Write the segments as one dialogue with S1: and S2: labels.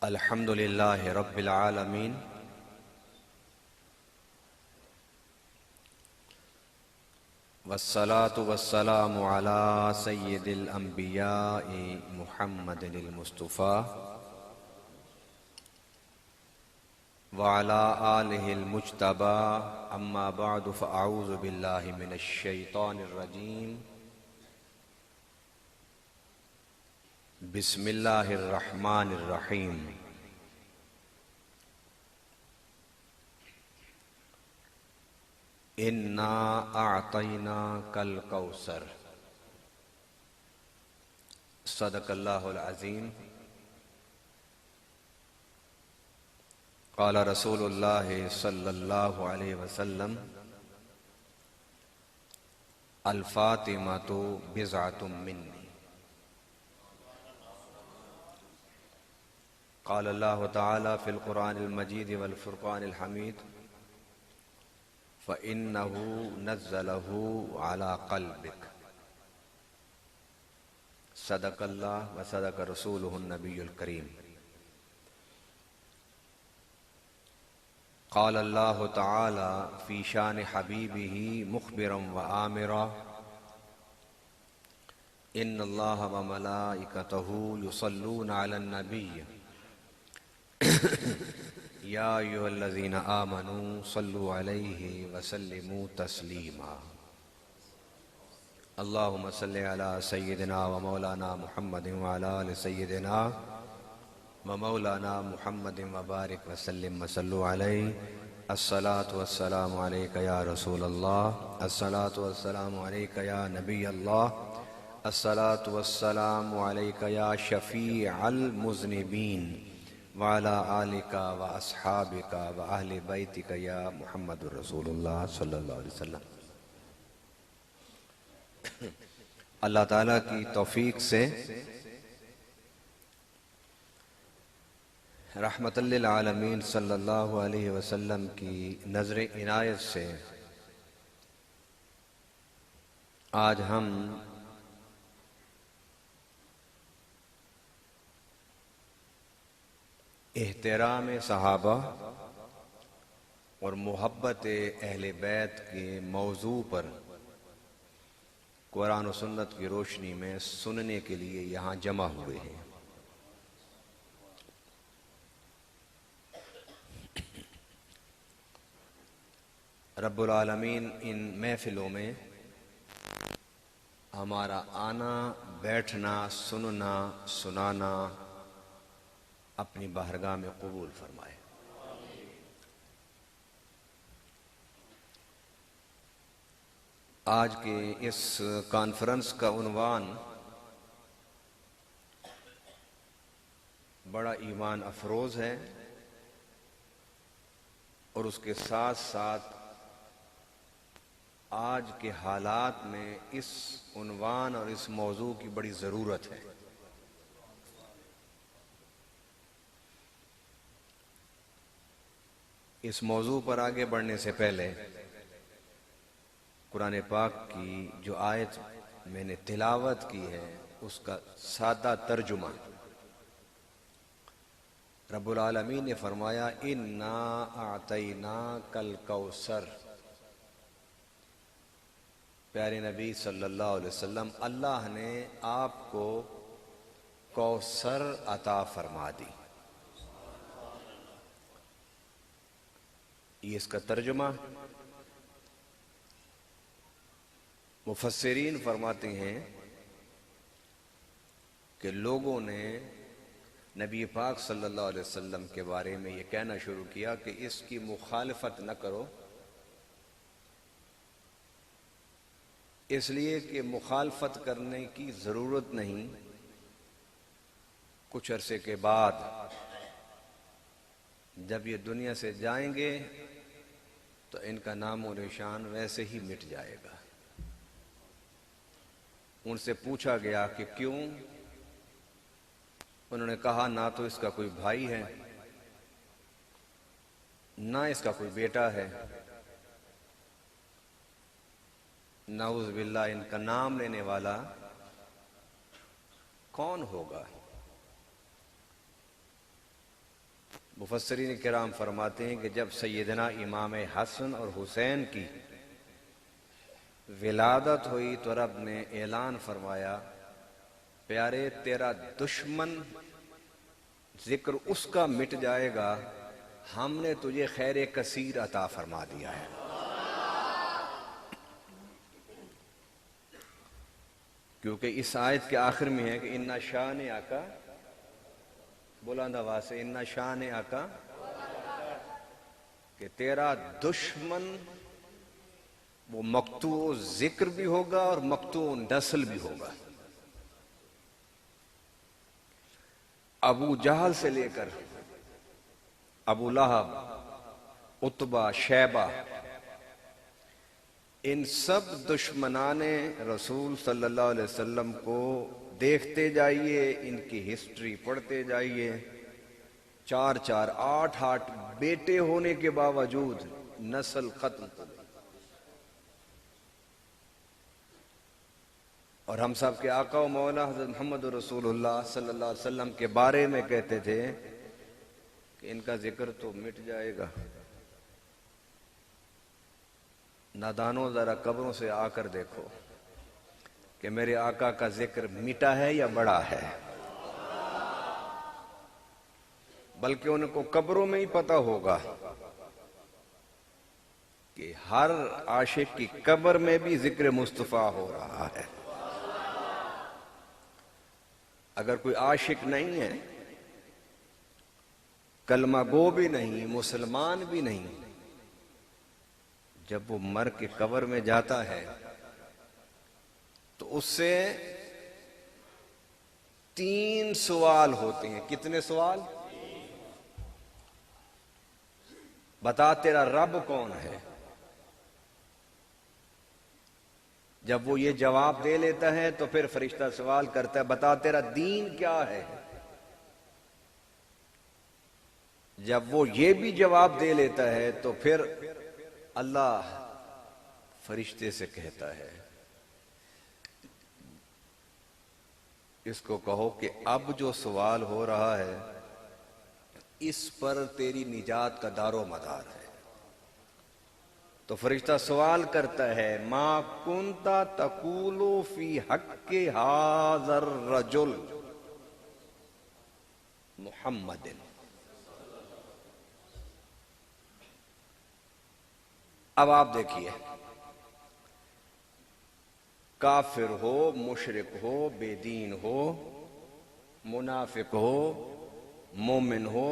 S1: الحمد للہ رب العالمین والصلاة والسلام على سید الانبیاء محمد المصطفیٰ وعلى آلہ المجتبى اما بعد فاعوذ باللہ من الشیطان الرجیم بسم اللہ الرحمن الرحیم انا اعطیناک الکوثر صدق اللہ العظیم قال رسول اللہ صلی اللہ علیہ وسلم الفاطمۃ بضعۃ منی قال اللہ تعالی فی القرآن المجید والفرقان الحمید فَإِنَّهُ نَزَّلَهُ عَلَى قَلْبِكَ صدق اللہ وصدق رسولہ النبی الکریم قال اللہ تعالی فی شان حبیبہ مخبرا وآمرا ان اللہ وملائکتہ یصلون علی النبی یا ایھا الذین آمنوا صلوا علیہ وسلموا تسلیما اللہم صل علی سیدنا و مولانا محمد وعلی آل سیدنا و مولانا محمد وبارک وسلم وصلوا علیہ الصلاة والسلام علیک یا رسول اللہ الصلاة والسلام علیک یا نبی اللہ الصلاة والسلام علیک یا شفیع المذنبین وعلى آلک و اصحابک و اہل بیتک یا محمد رسول اللہ صلی اللہ علیہ وسلم۔ اللہ تعالیٰ کی توفیق سے رحمت للعالمین صلی اللہ علیہ وسلم کی نظر عنایت سے آج ہم احترام صحابہ اور محبت اہل بیت کے موضوع پر قرآن و سنت کی روشنی میں سننے کے لیے یہاں جمع ہوئے ہیں۔ رب العالمین ان محفلوں میں ہمارا آنا، بیٹھنا، سننا، سنانا اپنی بارگاہ میں قبول فرمائے۔ آج کے اس کانفرنس کا عنوان بڑا ایمان افروز ہے اور اس کے ساتھ ساتھ آج کے حالات میں اس عنوان اور اس موضوع کی بڑی ضرورت ہے۔ اس موضوع پر آگے بڑھنے سے پہلے قرآن پاک کی جو آیت میں نے تلاوت کی ہے اس کا سادہ ترجمہ۔ رب العالمین نے فرمایا انا اعطیناک الکوثر۔ پیارے نبی صلی اللہ علیہ وسلم، اللہ نے آپ کو کوثر عطا فرما دی۔ یہ اس کا ترجمہ مفسرین فرماتے ہیں کہ لوگوں نے نبی پاک صلی اللہ علیہ وسلم کے بارے میں یہ کہنا شروع کیا کہ اس کی مخالفت نہ کرو، اس لیے کہ مخالفت کرنے کی ضرورت نہیں، کچھ عرصے کے بعد جب یہ دنیا سے جائیں گے تو ان کا نام و نشان ویسے ہی مٹ جائے گا۔ ان سے پوچھا گیا کہ کیوں؟ انہوں نے کہا نہ تو اس کا کوئی بھائی ہے، نہ اس کا کوئی بیٹا ہے، نعوذ باللہ ان کا نام لینے والا کون ہوگا؟ مفسرین کرام فرماتے ہیں کہ جب سیدنا امام حسن اور حسین کی ولادت ہوئی تو رب نے اعلان فرمایا، پیارے تیرا دشمن ذکر اس کا مٹ جائے گا، ہم نے تجھے خیر کثیر عطا فرما دیا ہے۔ کیونکہ اس آیت کے آخر میں ہے کہ اِنَّ شَانِئَکَ، بلند آواز سے اِنَّ شَانِئَکَ، کہ تیرا دشمن وہ مقطوع ذکر بھی ہوگا اور مقطوع نسل بھی ہوگا۔ ابو جہل سے لے کر ابو لہب، عتبہ، شیبہ، ان سب دشمنان رسول صلی اللہ علیہ وسلم کو دیکھتے جائیے، ان کی ہسٹری پڑھتے جائیے، 4 8 بیٹے ہونے کے باوجود نسل ختم ہو گئی۔ اور ہم سب کے آقا و مولا حضرت محمد رسول اللہ صلی اللہ علیہ وسلم کے بارے میں کہتے تھے کہ ان کا ذکر تو مٹ جائے گا۔ نادانوں ذرا قبروں سے آ کر دیکھو کہ میرے آقا کا ذکر مٹا ہے یا بڑا ہے، بلکہ ان کو قبروں میں ہی پتا ہوگا کہ ہر عاشق کی قبر میں بھی ذکر مصطفیٰ ہو رہا ہے۔ اگر کوئی عاشق نہیں ہے، کلمہ گو بھی نہیں، مسلمان بھی نہیں، جب وہ مر کے قبر میں جاتا ہے تو اس سے 3 سوال ہوتے ہیں۔ کتنے سوال؟ بتا تیرا رب کون ہے؟ جب وہ یہ جواب دے لیتا ہے تو پھر فرشتہ سوال کرتا ہے، بتا تیرا دین کیا ہے؟ جب وہ یہ بھی جواب دے لیتا ہے تو پھر اللہ فرشتے سے کہتا ہے، اس کو کہو کہ اب جو سوال ہو رہا ہے اس پر تیری نجات کا دار و مدار ہے۔ تو فرشتہ سوال کرتا ہے، ما کنت تقول فی حق ھذا الرجل محمد۔ اب آپ دیکھیے، کافر ہو، مشرک ہو، بے دین ہو، منافق ہو، مومن ہو،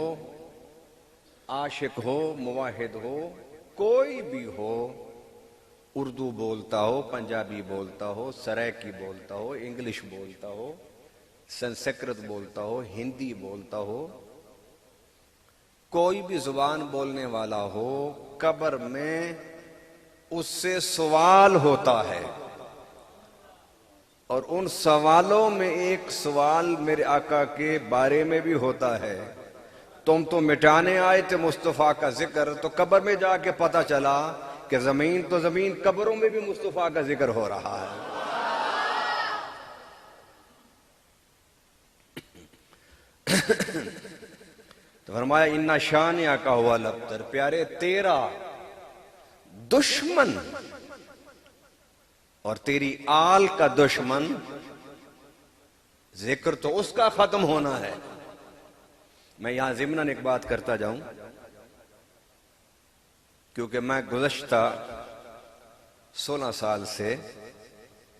S1: عاشق ہو، موحد ہو، کوئی بھی ہو، اردو بولتا ہو، پنجابی بولتا ہو، سرائکی بولتا ہو، انگلش بولتا ہو، سنسکرت بولتا ہو، ہندی بولتا ہو، کوئی بھی زبان بولنے والا ہو، قبر میں اس سے سوال ہوتا ہے، اور ان سوالوں میں ایک سوال میرے آقا کے بارے میں بھی ہوتا ہے، تم تو مٹانے آئے تھے مصطفیٰ کا ذکر، تو قبر میں جا کے پتہ چلا کہ زمین تو زمین، قبروں میں بھی مصطفیٰ کا ذکر ہو رہا ہے۔ تو فرمایا اِنَّ شَانِئَکَ هُوَ الْأَبْتَرُ، پیارے تیرا دشمن اور تیری آل کا دشمن، ذکر تو اس کا ختم ہونا ہے۔ میں یہاں ضمناً ایک بات کرتا جاؤں، کیونکہ میں گزشتہ 16 سال سے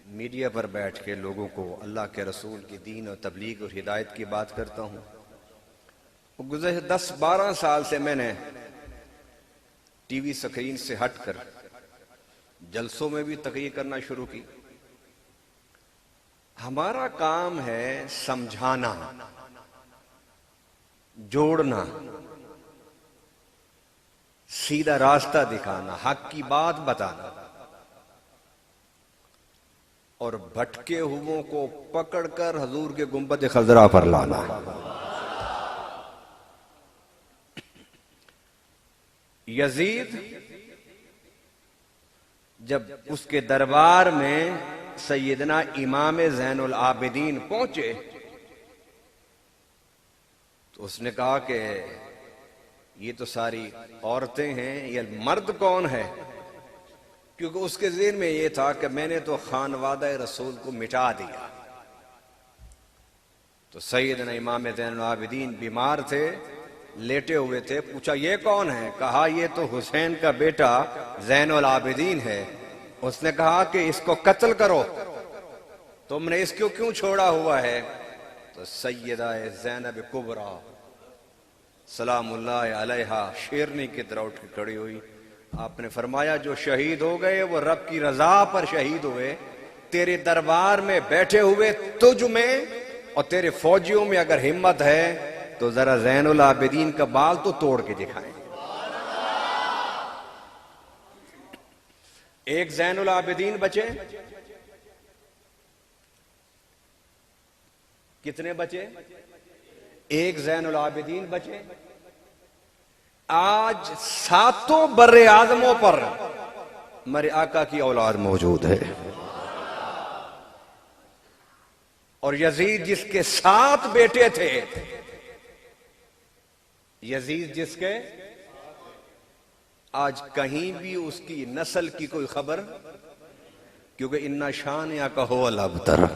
S1: میڈیا پر بیٹھ کے لوگوں کو اللہ کے رسول کی دین اور تبلیغ اور ہدایت کی بات کرتا ہوں۔ گزشتہ 10-12 سال سے میں نے ٹی وی سکرین سے ہٹ کر جلسوں میں بھی تقریر کرنا شروع کی۔ ہمارا کام ہے سمجھانا، جوڑنا، سیدھا راستہ دکھانا، حق کی بات بتانا، اور بھٹکے ہوئوں کو پکڑ کر حضور کے گنبد خضرا پر لانا۔ یزید جب اس کے دربار میں سیدنا امام زین العابدین پہنچے تو اس نے کہا کہ یہ تو ساری عورتیں ہیں، یہ مرد کون ہے؟ کیونکہ اس کے ذہن میں یہ تھا کہ میں نے تو خانوادہ رسول کو مٹا دیا۔ تو سیدنا امام زین العابدین بیمار تھے، لیٹے ہوئے تھے، پوچھا یہ کون ہے؟ کہا یہ تو حسین کا بیٹا زین العابدین ہے۔ اس نے کہا کہ اس کو قتل کرو، تم نے اس کو کیوں چھوڑا ہوا ہے؟ تو سیدہ زینب کبریٰ سلام اللہ علیہا شیرنی کی طرح اٹھ کے کھڑی ہوئی۔ آپ نے فرمایا جو شہید ہو گئے وہ رب کی رضا پر شہید ہوئے، تیرے دربار میں بیٹھے ہوئے تجھ میں اور تیرے فوجیوں میں اگر ہمت ہے تو ذرا زین العابدین کا بال تو توڑ کے دکھائیں۔ ایک زین العابدین بچے، کتنے بچے؟ ایک زین العابدین بچے۔ آج ساتوں بر اعظموں پر میرے آقا کی اولاد موجود ہے، اور یزید جس کے 7 بیٹے تھے، یزید جس کے آج کہیں بھی اس کی نسل کی کوئی خبر، کیونکہ اِنَّ شَانِئَکَ هُوَ الْأَبْتَرُ۔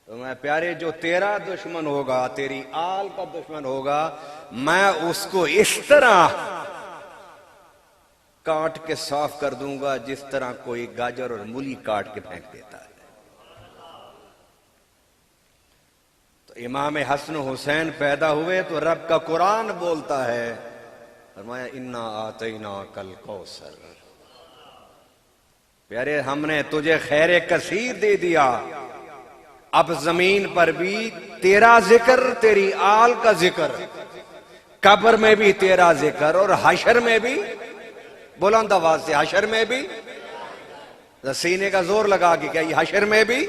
S1: تو میں پیارے، جو تیرا دشمن ہوگا، تیری آل کا دشمن ہوگا، میں اس کو اس طرح کاٹ کے صاف کر دوں گا جس طرح کوئی گاجر اور مولی کاٹ کے پھینک دیتا ہے۔ تو امام حسن و حسین پیدا ہوئے تو رب کا قرآن بولتا ہے، فرمایا اِنَّا آتَيْنَاكَ الْكَوْثَرَ، پیارے ہم نے تجھے خیر کثیر دے دیا۔ اب زمین پر بھی تیرا ذکر، تیری آل کا ذکر، قبر میں بھی تیرا ذکر، اور حشر میں بھی، بلند آواز سے، حشر میں بھی، سینے کا زور لگا کے کیا یہ حشر میں بھی؟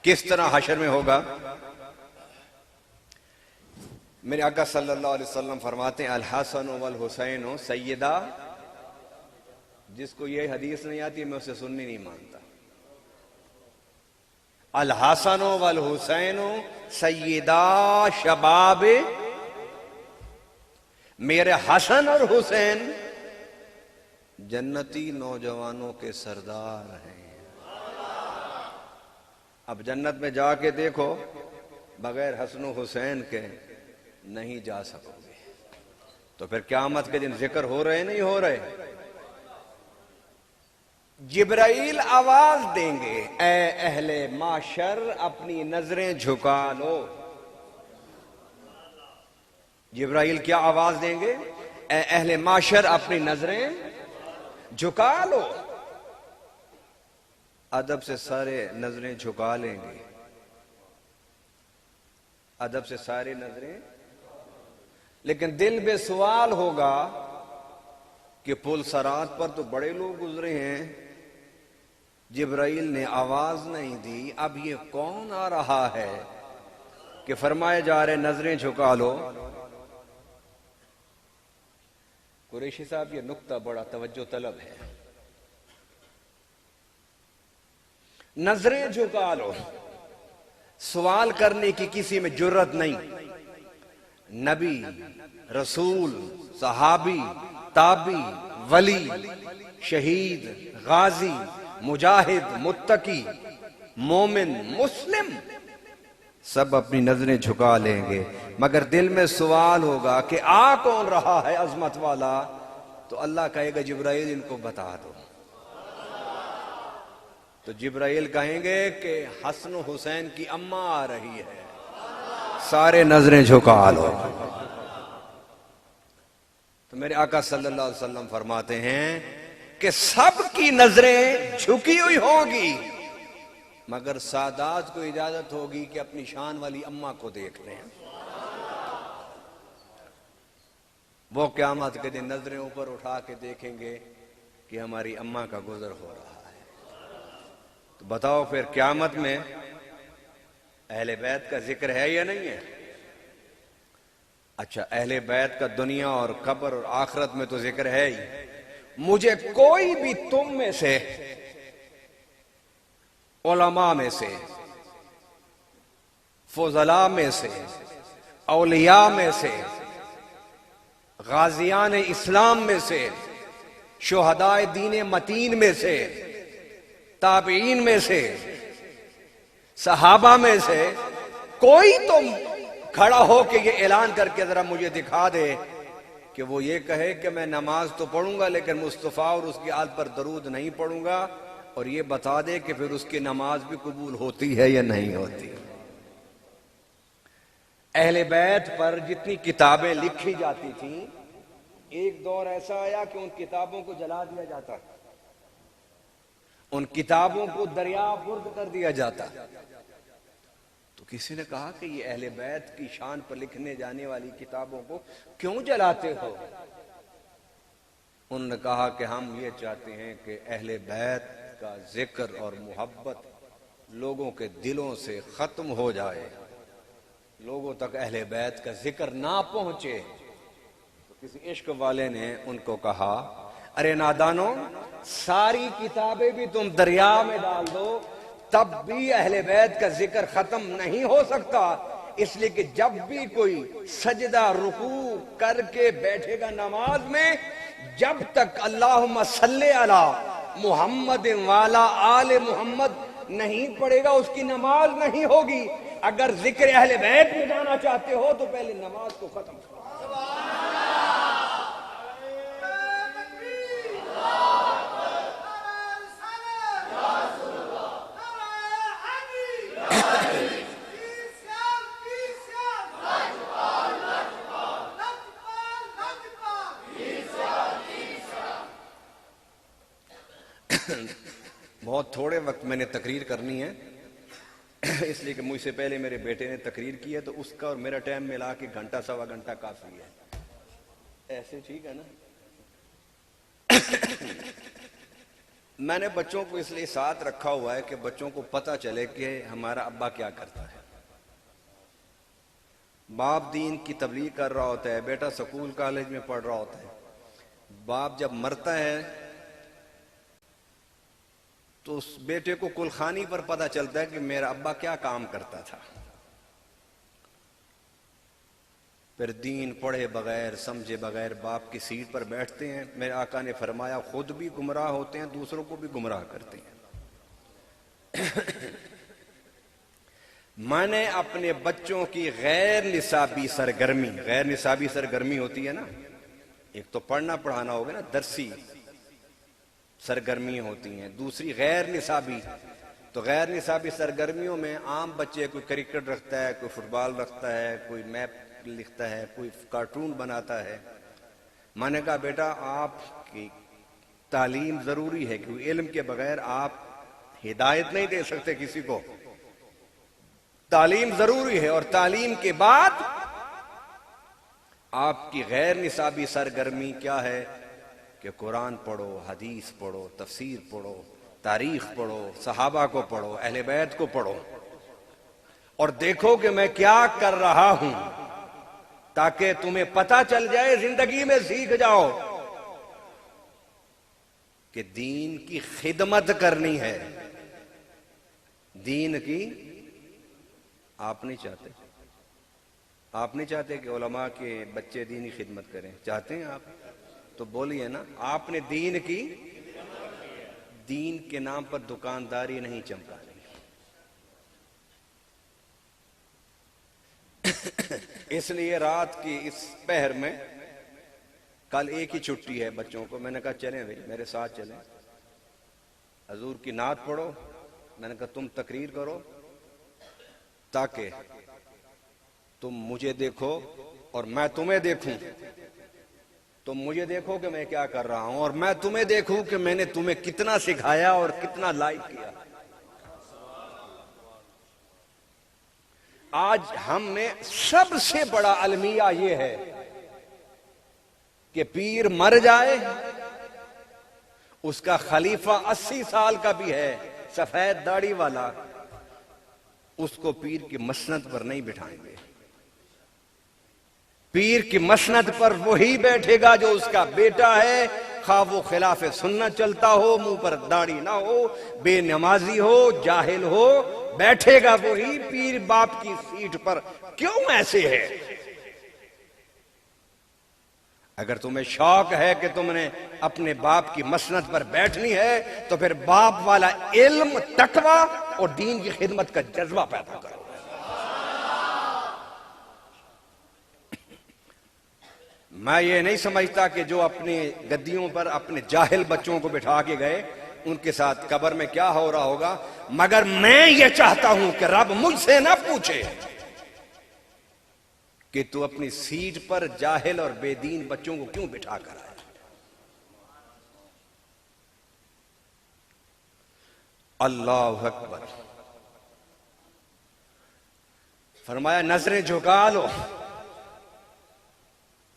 S1: کس طرح حشر میں ہوگا؟ میرے آقا صلی اللہ علیہ وسلم فرماتے ہیں الحسن والحسین سیدہ، جس کو یہ حدیث نہیں آتی میں اسے سننی نہیں مانتا۔ الحسن والحسین سیدہ شباب، میرے حسن اور حسین جنتی نوجوانوں کے سردار ہیں۔ اب جنت میں جا کے دیکھو، بغیر حسن و حسین کے نہیں جا سکو گے۔ تو پھر قیامت کے دن ذکر ہو رہے نہیں ہو رہے؟ جبرائیل آواز دیں گے، اے اہل معاشر اپنی نظریں جھکا لو۔ جبرائیل کیا آواز دیں گے؟ اے اہل معاشر اپنی نظریں جھکا لو۔ ادب سے سارے نظریں جھکا لیں گے، ادب سے سارے نظریں، لیکن دل میں سوال ہوگا کہ پل صراط پر تو بڑے لوگ گزرے ہیں، جبرائیل نے آواز نہیں دی، اب یہ کون آ رہا ہے کہ فرمائے جا رہے نظریں جھکا لو؟ قریشی صاحب یہ نقطہ بڑا توجہ طلب ہے۔ نظریں جھکا لو، سوال کرنے کی کسی میں جرت نہیں۔ نبی، رسول، صحابی، تابی، ولی، شہید، غازی، مجاہد، متقی، مومن، مسلم، سب اپنی نظریں جھکا لیں گے، مگر دل میں سوال ہوگا کہ آ کون رہا ہے عظمت والا؟ تو اللہ کہے گا جبرائیل ان کو بتا دو۔ تو جبرائیل کہیں گے کہ حسن و حسین کی اماں آ رہی ہے، سارے نظریں جھکا لو۔ تو میرے آقا صلی اللہ علیہ وسلم فرماتے ہیں کہ سب کی نظریں جھکی ہوئی ہوگی، مگر سادات کو اجازت ہوگی کہ اپنی شان والی اماں کو دیکھ لیں۔ وہ قیامت کے دن نظریں اوپر اٹھا کے دیکھیں گے کہ ہماری اماں کا گزر ہو رہا ہے۔ تو بتاؤ پھر قیامت میں اہل بیت کا ذکر ہے یا نہیں ہے؟ اچھا، اہل بیت کا دنیا اور قبر اور آخرت میں تو ذکر ہے ہی۔ مجھے کوئی بھی تم میں سے، علماء میں سے، فضلاء میں سے، اولیاء میں سے، غازیان اسلام میں سے، شہدائے دین متین میں سے، تابعین میں سے، صحابہ میں سے کوئی تو کھڑا ہو کے یہ اعلان کر کے ذرا مجھے دکھا دے کہ وہ یہ کہے کہ میں نماز تو پڑھوں گا لیکن مصطفیٰ اور اس کی آل پر درود نہیں پڑھوں گا، اور یہ بتا دے کہ پھر اس کی نماز بھی قبول ہوتی ہے یا نہیں ہوتی۔ اہل بیت پر جتنی کتابیں لکھی جاتی تھیں، ایک دور ایسا آیا کہ ان کتابوں کو جلا دیا جاتا، ان کتابوں کو دریا برد کر دیا جاتا۔ تو کسی نے کہا کہ یہ اہل بیت کی شان پر لکھنے جانے والی کتابوں کو کیوں جلاتے ہو؟ انہوں نے کہا کہ ہم یہ چاہتے ہیں کہ اہل بیت کا ذکر اور محبت لوگوں کے دلوں سے ختم ہو جائے، لوگوں تک اہل بیت کا ذکر نہ پہنچے۔ تو کسی عشق والے نے ان کو کہا، ارے نادانو، ساری کتابیں بھی تم دریا میں ڈال دو تب بھی اہل بیت کا ذکر ختم نہیں ہو سکتا، اس لیے کہ جب بھی کوئی سجدہ رکوع کر کے بیٹھے گا نماز میں، جب تک اللہم صلی علی محمد والا آل محمد نہیں پڑھے گا اس کی نماز نہیں ہوگی۔ اگر ذکر اہل بیت میں جانا چاہتے ہو تو پہلے نماز کو ختم کرو۔ بہت تھوڑے وقت میں نے تقریر کرنی ہے، اس لیے کہ مجھ سے پہلے میرے بیٹے نے تقریر کی ہے، تو اس کا اور میرا ٹائم ملا کے گھنٹہ سوا گھنٹہ کافی ہے۔ ایسے ٹھیک ہے نا؟ میں نے بچوں کو اس لیے ساتھ رکھا ہوا ہے کہ بچوں کو پتہ چلے کہ ہمارا ابا کیا کرتا ہے۔ باپ دین کی تبلیغ کر رہا ہوتا ہے، بیٹا سکول کالج میں پڑھ رہا ہوتا ہے، باپ جب مرتا ہے تو اس بیٹے کو کلخانی پر پتہ چلتا ہے کہ میرا ابا کیا کام کرتا تھا۔ پھر دین پڑھے بغیر سمجھے بغیر باپ کی سیٹ پر بیٹھتے ہیں۔ میرے آقا نے فرمایا خود بھی گمراہ ہوتے ہیں، دوسروں کو بھی گمراہ کرتے ہیں۔ میں نے اپنے بچوں کی غیر نصابی سرگرمی ہوتی ہے نا، ایک تو پڑھنا پڑھانا ہوگا نا، درسی سرگرمی ہوتی ہیں، دوسری غیر نصابی۔ تو غیر نصابی سرگرمیوں میں عام بچے کوئی کرکٹ رکھتا ہے، کوئی فٹ بال رکھتا ہے، کوئی میپ لکھتا ہے، کوئی کارٹون بناتا ہے۔ میں نے کہا بیٹا آپ کی تعلیم ضروری ہے، کیونکہ علم کے بغیر آپ ہدایت نہیں دے سکتے کسی کو، تعلیم ضروری ہے، اور تعلیم کے بعد آپ کی غیر نصابی سرگرمی کیا ہے کہ قرآن پڑھو، حدیث پڑھو، تفسیر پڑھو، تاریخ پڑھو، صحابہ کو پڑھو، اہل بیت کو پڑھو، اور دیکھو کہ میں کیا کر رہا ہوں، تاکہ تمہیں پتہ چل جائے، زندگی میں سیکھ جاؤ کہ دین کی خدمت کرنی ہے۔ دین کی آپ نہیں چاہتے کہ علماء کے بچے دینی خدمت کریں؟ چاہتے ہیں آپ؟ تو بولیے نا، آپ نے دین کی، دین کے نام پر دکانداری نہیں چمکانی۔ اس لیے رات کی اس پہر میں، کل ایک ہی چھٹی ہے بچوں کو، میں نے کہا چلیں بھائی میرے ساتھ چلیں، حضور کی نعت پڑھو، میں نے کہا تم تقریر کرو تاکہ تم مجھے دیکھو اور میں تمہیں دیکھوں، تم مجھے دیکھو کہ میں کیا کر رہا ہوں، اور میں تمہیں دیکھوں کہ میں نے تمہیں کتنا سکھایا اور کتنا لائق کیا۔ آج ہم نے سب سے بڑا المیہ یہ ہے کہ پیر مر جائے، اس کا خلیفہ 80 سال کا بھی ہے، سفید داڑھی والا، اس کو پیر کی مسند پر نہیں بٹھائیں گے۔ پیر کی مسند پر وہی بیٹھے گا جو اس کا بیٹا ہے، خواہ وہ خلاف سنت چلتا ہو، منہ پر داڑھی نہ ہو، بے نمازی ہو، جاہل ہو، بیٹھے گا وہی پیر باپ کی سیٹ پر۔ کیوں ایسے ہے؟ اگر تمہیں شوق ہے کہ تم نے اپنے باپ کی مسند پر بیٹھنی ہے تو پھر باپ والا علم، تقوی اور دین کی خدمت کا جذبہ پیدا کرو۔ میں یہ نہیں سمجھتا کہ جو اپنی گدیوں پر اپنے جاہل بچوں کو بٹھا کے گئے ان کے ساتھ قبر میں کیا ہو رہا ہوگا، مگر میں یہ چاہتا ہوں کہ رب مجھ سے نہ پوچھے کہ تو اپنی سیٹ پر جاہل اور بے دین بچوں کو کیوں بٹھا کر آئے۔ اللہ اکبر۔ فرمایا نظریں جھکا لو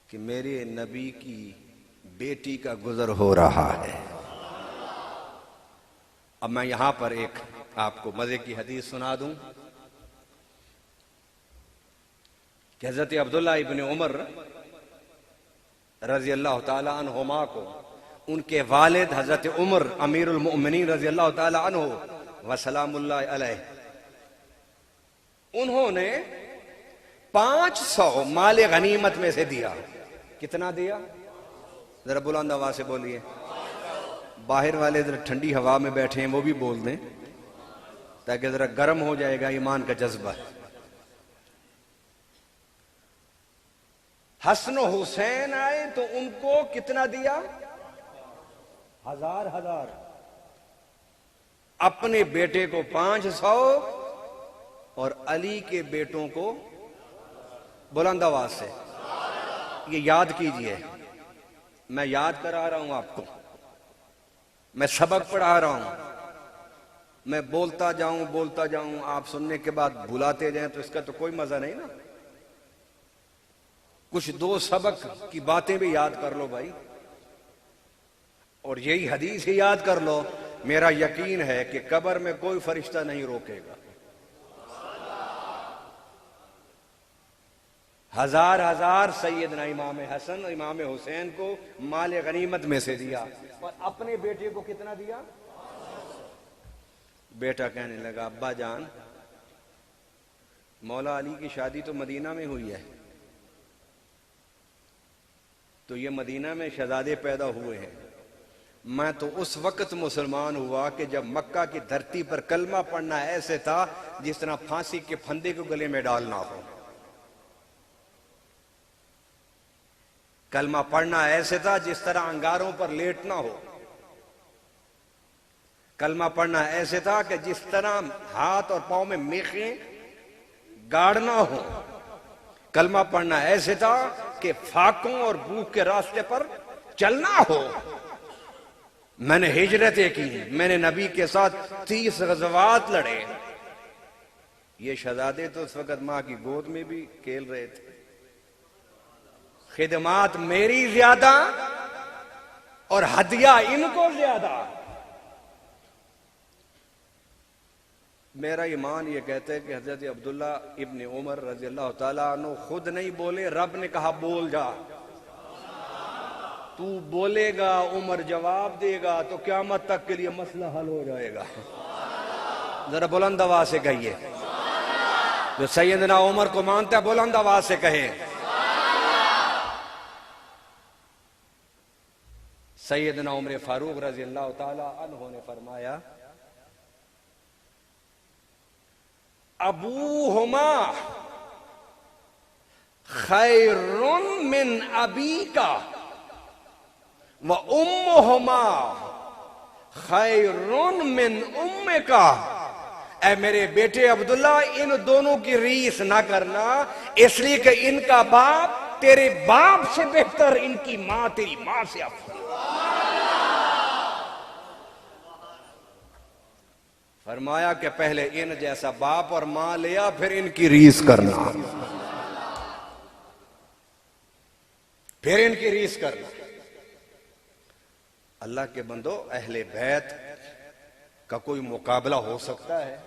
S1: کہ میرے نبی کی بیٹی کا گزر ہو رہا ہے۔ اب میں یہاں پر ایک آپ کو مزے کی حدیث سنا دوں کہ حضرت عبداللہ ابن عمر رضی اللہ تعالی عنہما کو ان کے والد حضرت عمر امیر المؤمنین رضی اللہ تعالی عنہ وسلام اللہ علیہ، انہوں نے 500 مال غنیمت میں سے دیا۔ کتنا دیا؟ ذرا بلند آواز سے بولیے، باہر والے ذرا ٹھنڈی ہوا میں بیٹھے ہیں وہ بھی بول دیں تاکہ ذرا گرم ہو جائے گا ایمان کا جذبہ۔ حسن و حسین آئے تو ان کو کتنا دیا؟ 1000 اپنے بیٹے کو 500 اور علی کے بیٹوں کو بلند آواز سے یہ یاد کیجئے، میں یاد کرا رہا ہوں آپ کو، میں سبق پڑھا رہا ہوں، میں بولتا جاؤں آپ سننے کے بعد بھلاتے جائیں تو اس کا تو کوئی مزہ نہیں نا۔ کچھ 2 سبق کی باتیں بھی یاد کر لو بھائی، اور یہی حدیث ہی یاد کر لو، میرا یقین ہے کہ قبر میں کوئی فرشتہ نہیں روکے گا۔ 1000 سیدنا امام حسن امام حسین کو مال غنیمت میں سے دیا، اور اپنے بیٹے کو کتنا دیا؟ بیٹا کہنے لگا ابا جان، مولا علی کی شادی تو مدینہ میں ہوئی ہے، تو یہ مدینہ میں شہزادے پیدا ہوئے ہیں، میں تو اس وقت مسلمان ہوا کہ جب مکہ کی دھرتی پر کلمہ پڑھنا ایسے تھا جس طرح پھانسی کے پھندے کو گلے میں ڈالنا ہو۔ کلمہ پڑھنا ایسے تھا جس طرح انگاروں پر لیٹنا ہو۔ کلمہ پڑھنا ایسے تھا کہ جس طرح ہاتھ اور پاؤں میں میخیں گاڑنا ہو۔ کلمہ پڑھنا ایسے تھا کہ فاقوں اور بھوک کے راستے پر چلنا ہو۔ میں نے ہجرتیں کی، میں نے نبی کے ساتھ 30 غزوات لڑے۔ یہ شہزادے تو اس وقت ماں کی گود میں بھی کھیل رہے تھے۔ خدمات میری زیادہ اور ہدیہ ان کو زیادہ۔ میرا ایمان یہ کہتا ہے کہ حضرت عبداللہ ابن عمر رضی اللہ تعالیٰ عنہ خود نہیں بولے، رب نے کہا بول جا۔ تو بولے گا، عمر جواب دے گا تو قیامت تک کے لیے مسئلہ حل ہو جائے گا۔ ذرا بلند آواز سے کہیے، جو سیدنا عمر کو مانتا ہے بلند آواز سے کہے۔ سیدنا عمر فاروق رضی اللہ تعالی عنہ نے فرمایا ابوہما خیر من ابیکا و امہما خیر من امکا۔ اے میرے بیٹے عبداللہ، ان دونوں کی ریس نہ کرنا، اس لیے کہ ان کا باپ تیرے باپ سے بہتر، ان کی ماں تیری ماں سے افضل۔ فرمایا کہ پہلے ان جیسا باپ اور ماں لیا، پھر ان کی ریس کرنا، پھر ان کی ریس کرنا۔ اللہ کے بندو، اہل بیت کا کوئی مقابلہ ہو سکتا ہے؟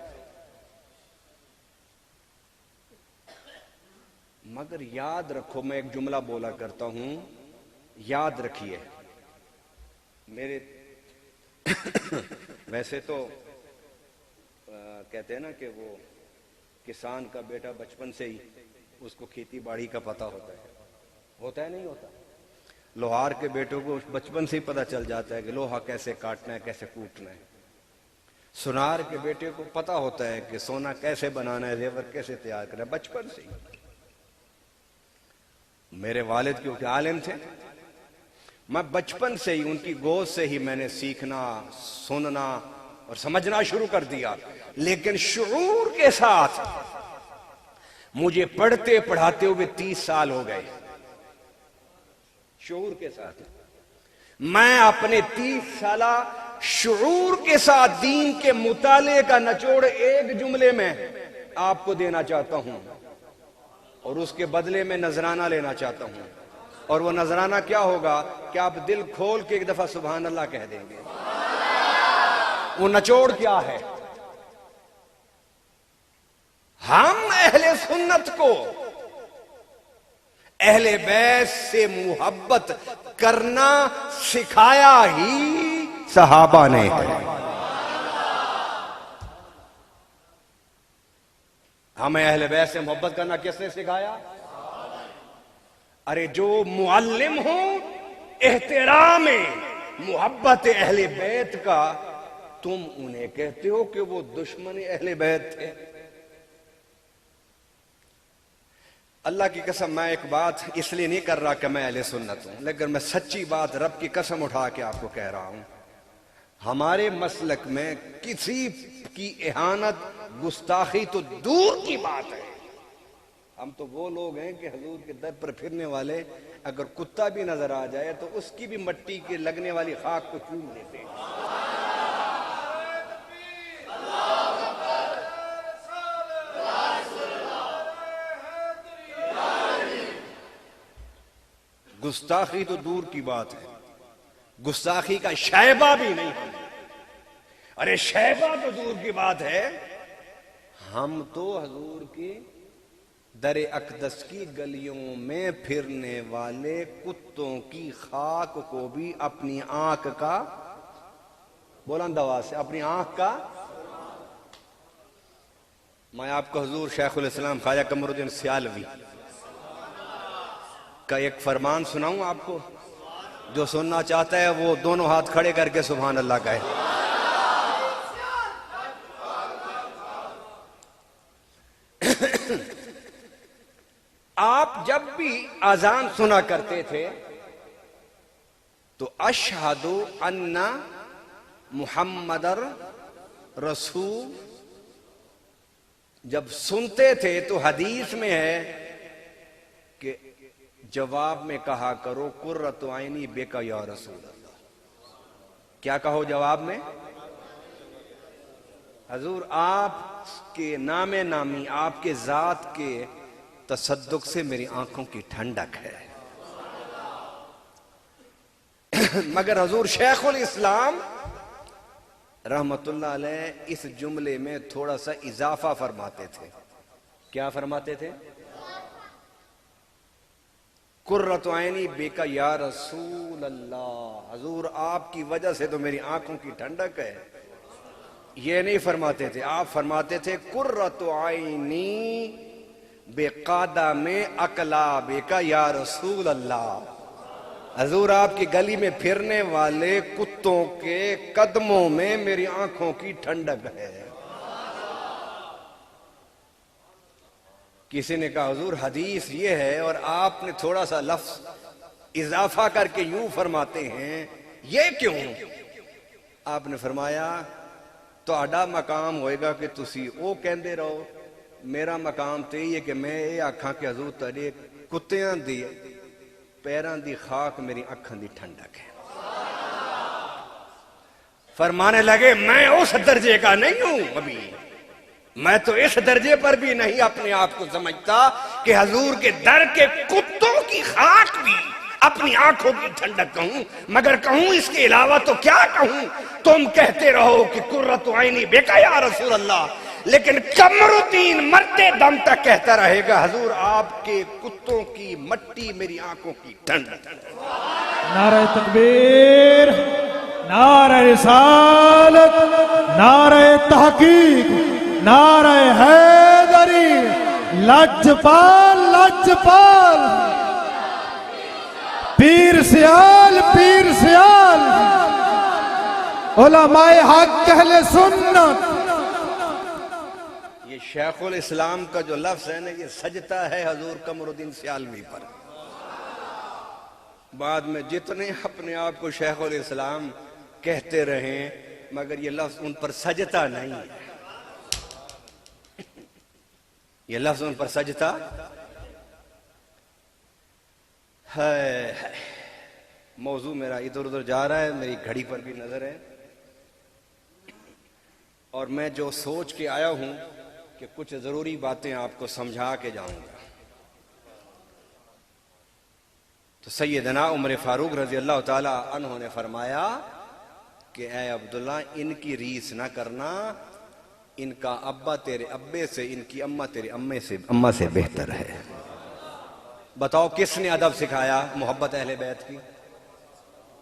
S1: مگر یاد رکھو، میں ایک جملہ بولا کرتا ہوں، یاد رکھیے میرے ویسے تو کہتے ہیں نا کہ وہ کسان کا بیٹا بچپن سے ہی اس کو کھیتی باڑی کا پتہ ہوتا ہے نہیں ہوتا؟ لوہار کے بیٹوں کو بچپن سے ہی پتہ چل جاتا ہے کہ لوہا کیسے کاٹنا ہے، کیسے کوٹنا ہے۔ سونار کے بیٹے کو پتہ ہوتا ہے کہ سونا کیسے بنانا ہے، زیور کیسے تیار کرنا ہے، بچپن سے ہی۔ میرے والد کیونکہ عالم تھے، میں بچپن سے ہی ان کی گود سے ہی میں نے سیکھنا، سننا اور سمجھنا شروع کر دیا، لیکن شعور کے ساتھ مجھے پڑھتے پڑھاتے ہوئے 30 سال ہو گئے۔ شعور کے ساتھ میں اپنے 30 سالہ شعور کے ساتھ دین کے مطالعے کا نچوڑ ایک جملے میں آپ کو دینا چاہتا ہوں، اور اس کے بدلے میں نذرانہ لینا چاہتا ہوں، اور وہ نذرانہ کیا ہوگا کہ آپ دل کھول کے ایک دفعہ سبحان اللہ کہہ دیں گے۔ وہ نچوڑ کیا ہے؟ ہم اہل سنت کو اہل بیت سے محبت کرنا سکھایا ہی صحابہ نے ہے۔ ہمیں اہل بیت سے محبت کرنا کس نے سکھایا؟ ارے جو معلم ہوں احترام محبت اہل بیت کا، تم انہیں کہتے ہو کہ وہ دشمن اہل بیت تھے۔ اللہ کی قسم میں ایک بات اس لیے نہیں کر رہا کہ میں اہل سنت ہوں، لیکن میں سچی بات رب کی قسم اٹھا کے آپ کو کہہ رہا ہوں، ہمارے مسلک میں کسی کی اہانت گستاخی تو دور کی بات ہے۔ ہم تو وہ لوگ ہیں کہ حضور کے در پر پھرنے والے اگر کتا بھی نظر آ جائے تو اس کی بھی مٹی کے لگنے والی خاک کو چوم لیتے ہیں۔ گستاخی تو دور کی بات ہے، گستاخی کا شائبہ بھی نہیں ہے۔ ارے شائبہ تو دور کی بات ہے، ہم تو حضور کی در اقدس کی گلیوں میں پھرنے والے کتوں کی خاک کو بھی اپنی آنکھ کا، بلند آواز سے، اپنی آنکھ کا۔ میں آپ کو حضور شیخ الاسلام خواجہ قمر الدین سیالوی کا ایک فرمان سناؤں آپ کو؟ جو سننا چاہتا ہے وہ دونوں ہاتھ کھڑے کر کے سبحان اللہ کہے۔ آپ جب بھی اذان سنا کرتے تھے تو اشہد ان محمد رسول جب سنتے تھے تو حدیث میں ہے کہ جواب میں کہا کرو قرۃ عینی بک یا رسول اللہ۔ کیا کہو جواب میں؟ حضور آپ کے نام نامی، آپ کے ذات کے تصدق سے میری آنکھوں کی ٹھنڈک ہے۔ مگر حضور شیخ الاسلام رحمت اللہ علیہ اس جملے میں تھوڑا سا اضافہ فرماتے تھے۔ کیا فرماتے تھے؟ قرۃ عینی بک یا رسول اللہ، حضور آپ کی وجہ سے تو میری آنکھوں کی ٹھنڈک ہے۔ یہ نہیں فرماتے تھے، آپ فرماتے تھے قرۃ عینی بقدم اقلابک یا رسول اللہ، حضور آپ کی گلی میں پھرنے والے کتوں کے قدموں میں میری آنکھوں کی ٹھنڈک ہے۔ کسی نے کہا حضور حدیث یہ ہے اور آپ نے تھوڑا سا لفظ اضافہ کر کے یوں فرماتے ہیں، یہ کیوں؟ آپ نے فرمایا تہاڈا مقام ہوئے گا کہ تسی او کہندے رہو، میرا مقام تو یہ کہ میں یہ آکھاں کہ حضور تہاڈے کتیاں دی پیراں دی خاک میری اکھاں دی ٹھنڈک ہے۔ فرمانے لگے میں اس درجے کا نہیں ہوں، ابھی میں تو اس درجے پر بھی نہیں اپنے آپ کو سمجھتا کہ حضور کے در کے کتوں کی خاک بھی اپنی آنکھوں کی ٹھنڈک کہوں، مگر کہوں اس کے علاوہ تو کیا کہوں؟ تم کہتے رہو کہ قرۃ عینی بک یا رسول اللہ، لیکن قمر الدین مرتے دم تک کہتا رہے گا حضور آپ کے کتوں کی مٹی میری آنکھوں کی ٹھنڈک۔
S2: نعرہ تکبیر، نعرہ رسالت، نعرہ تحقیق، نعرہ حیدری، لجپال لجپال۔ پیر سیال پیر سیال علماء حق اہل سنت.
S1: یہ شیخ الاسلام کا جو لفظ ہے نا یہ سجتا ہے حضور قمر الدین سیالوی پر. بعد میں جتنے اپنے آپ کو شیخ الاسلام کہتے رہیں مگر یہ لفظ ان پر سجتا نہیں ہے. یہ لفظ ان پر سجتا ہے. موضوع میرا ادھر ادھر جا رہا ہے، میری گھڑی پر بھی نظر ہے، اور میں جو سوچ کے آیا ہوں کہ کچھ ضروری باتیں آپ کو سمجھا کے جاؤں گا. تو سیدنا عمر فاروق رضی اللہ تعالی عنہ نے فرمایا کہ اے عبداللہ ان کی ریس نہ کرنا، ان کا ابا تیرے ابے سے، ان کی اماں تیرے اماں سے بہتر ہے. بتاؤ کس نے ادب سکھایا محبت اہل بیت کی؟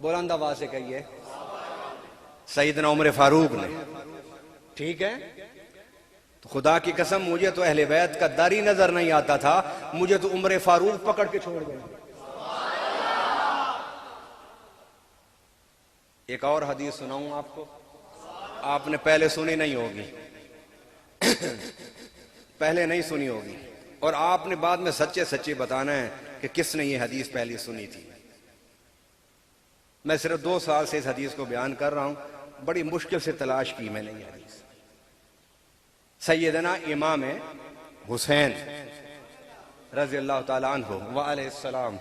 S1: بلند آواز سے کہیے. سیدنا عمر فاروق نے. ٹھیک ہے، تو خدا کی قسم مجھے تو اہل بیت کا در ہی نظر نہیں آتا تھا، مجھے تو عمر فاروق پکڑ کے چھوڑ گئے. ایک اور حدیث سناؤں آپ کو، آپ نے پہلے سنی نہیں ہوگی پہلے نہیں سنی ہوگی، اور آپ نے بعد میں سچے سچے بتانا ہے کہ کس نے یہ حدیث پہلی سنی تھی. میں صرف 2 سال سے اس حدیث کو بیان کر رہا ہوں، بڑی مشکل سے تلاش کی میں نے یہ حدیث. سیدنا امام حسین رضی اللہ تعالیٰ عنہ وعلیہ السلام.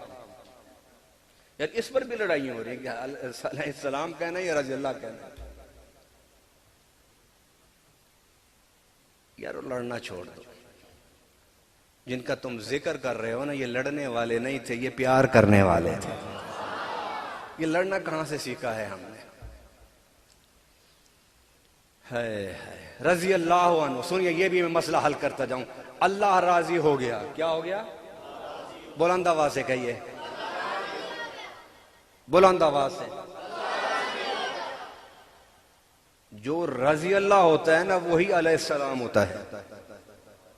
S1: یار اس پر بھی لڑائی ہو رہی ہے کہ علیہ السلام کہنا ہے یا رضی اللہ کہنا ہے. یار لڑنا چھوڑ دو. جن کا تم ذکر کر رہے ہو نا یہ لڑنے والے نہیں تھے، یہ پیار کرنے والے تھے. یہ لڑنا کہاں سے سیکھا ہے ہم نے؟ رضی اللہ عنہ. سنیے یہ بھی میں مسئلہ حل کرتا جاؤں. اللہ راضی ہو گیا. کیا ہو گیا؟ بلند آواز سے کہیے، بلند آواز سے. جو رضی اللہ ہوتا ہے نا وہی علیہ السلام ہوتا ہے.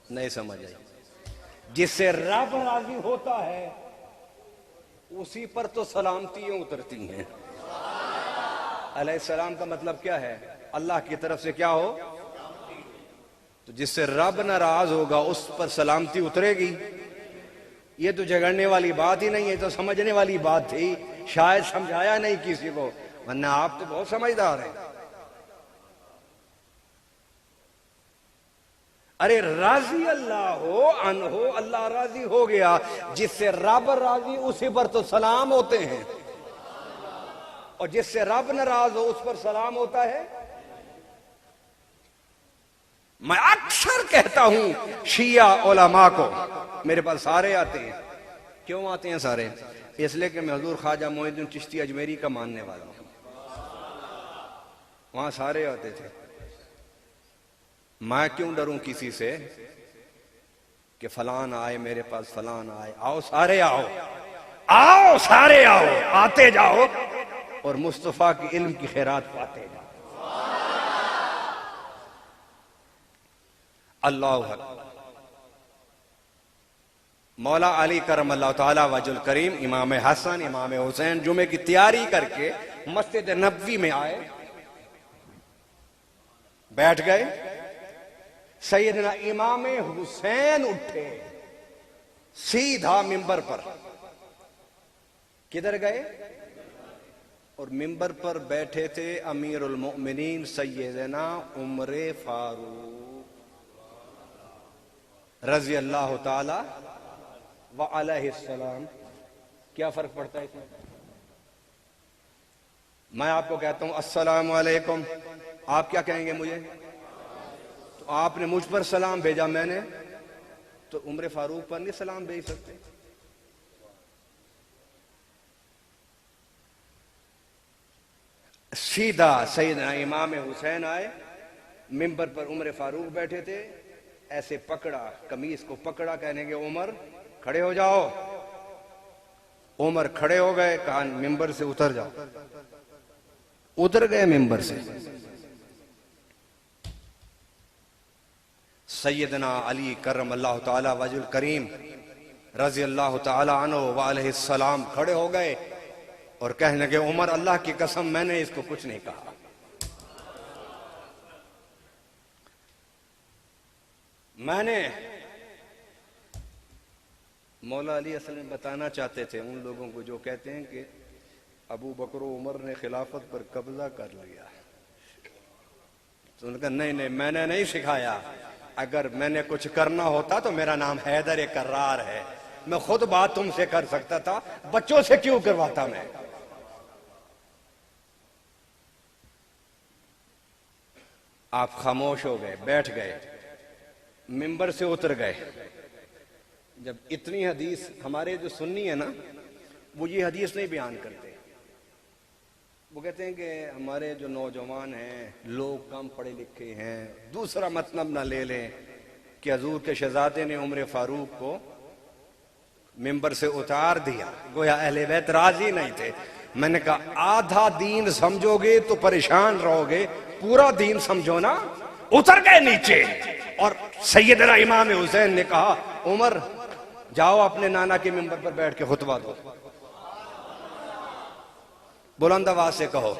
S1: نہیں سمجھ آئی؟ جس سے رب راضی ہوتا ہے اسی پر تو سلامتیاں اترتی ہیں. علیہ السلام کا مطلب کیا ہے؟ اللہ کی طرف سے کیا ہو. تو جس سے رب ناراض ہوگا اس پر سلامتی اترے گی. یہ تو جھگڑنے والی بات ہی نہیں ہے، تو سمجھنے والی بات تھی. شاید سمجھایا نہیں کسی کو، ورنہ آپ تو بہت سمجھدار ہیں. ارے راضی اللہ ہو عنہ، اللہ راضی ہو گیا. جس سے رب راضی اسی پر تو سلام ہوتے ہیں، اور جس سے رب ناراض ہو اس پر سلام ہوتا ہے. میں اکثر کہتا ہوں شیعہ علماء کو، میرے پاس سارے آتے ہیں. کیوں آتے ہیں سارے؟ اس لیے کہ میں حضور خواجہ معین الدین چشتی اجمیری کا ماننے والا ہوں. وہاں سارے آتے تھے. میں کیوں ڈروں کسی سے کہ فلان آئے میرے پاس، فلان آئے. آؤ سارے آؤ، آؤ سارے آؤ، آتے جاؤ اور مصطفیٰ کی علم کی خیرات پاتے جاؤ. اللہ اکبر. مولا علی کرم اللہ تعالی وجہ الکریم، امام حسن امام حسین جمعے کی تیاری کر کے مسجد نبوی میں آئے، بیٹھ گئے. سیدنا امام حسین اٹھے سیدھا منبر پر. کدھر گئے؟ اور منبر پر بیٹھے تھے امیر المؤمنین سیدنا عمر فاروق رضی اللہ تعالی وعلیہ السلام. کیا فرق پڑتا ہے اس میں؟ میں آپ کو کہتا ہوں السلام علیکم، آپ کیا کہیں گے مجھے؟ تو آپ نے مجھ پر سلام بھیجا، میں نے تو عمر فاروق پر نہیں سلام بھیج سکتے؟ سیدھا سیدنا امام حسین آئے، منبر پر عمر فاروق بیٹھے تھے، ایسے پکڑا، قمیص کو پکڑا، کہنے کے عمر کھڑے ہو جاؤ. عمر کھڑے ہو گئے، کہا منبر سے اتر جاؤ. اتر گئے ممبر سے. سیدنا علی کرم اللہ تعالی وجہ الکریم رضی اللہ تعالی عنہ وعلیہ السلام کھڑے ہو گئے. اور کہنے لگے عمر اللہ کی قسم میں نے اس کو کچھ نہیں کہا. میں نے مولا علی اصل میں بتانا چاہتے تھے ان لوگوں کو جو کہتے ہیں کہ ابو بکر و عمر نے خلافت پر قبضہ کر لیا. تو انہوں نے کہا نہیں میں نے نہیں سکھایا. اگر میں نے کچھ کرنا ہوتا تو میرا نام حیدر کرار ہے. میں خود بات تم سے کر سکتا تھا, بچوں سے کیوں کرواتا میں. آپ خاموش ہو گئے, بیٹھ گئے, منبر سے اتر گئے. جب اتنی حدیث ہمارے جو سنی ہے نا وہ یہ حدیث نہیں بیان کرتے. وہ کہتے ہیں کہ ہمارے جو نوجوان ہیں لوگ کم پڑھے لکھے ہیں, دوسرا مطلب نہ لے لیں کہ حضور کے شہزادے نے عمر فاروق کو منبر سے اتار دیا, گویا اہل بیت راضی نہیں تھے. میں نے کہا آدھا دین سمجھو گے تو پریشان رہو گے, پورا دین سمجھو نا. اتر گئے نیچے اور سیدنا امام حسین نے کہا عمر جاؤ اپنے نانا کے منبر پر بیٹھ کے خطبہ دو. بلند آواز سے کہو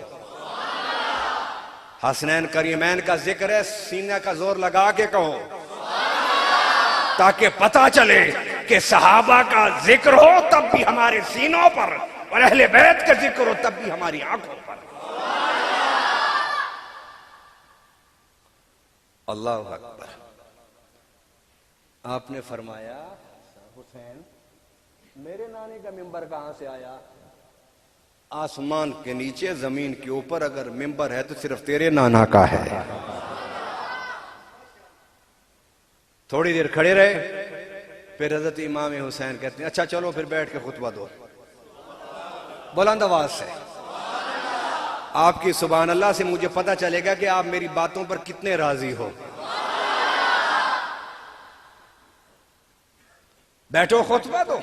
S1: حسنین کریمین کا ذکر ہے, سینے کا زور لگا کے کہو تاکہ پتہ چلے کہ صحابہ کا ذکر ہو تب بھی ہمارے سینوں پر, اور اہل بیت کا ذکر ہو تب بھی ہماری آنکھوں پر. اللہ اکبر. آپ نے فرمایا حسین میرے نانے کا منبر کہاں سے آیا؟ آسمان کے نیچے زمین کے اوپر اگر منبر ہے تو صرف تیرے نانا کا ہے. تھوڑی دیر کھڑے رہے, پھر حضرت امام حسین کہتے ہیں اچھا چلو پھر بیٹھ کے خطبہ دو. بلند آواز سے آپ کی سبحان اللہ سے مجھے پتہ چلے گا کہ آپ میری باتوں پر کتنے راضی ہو. بیٹھو خطبہ دو.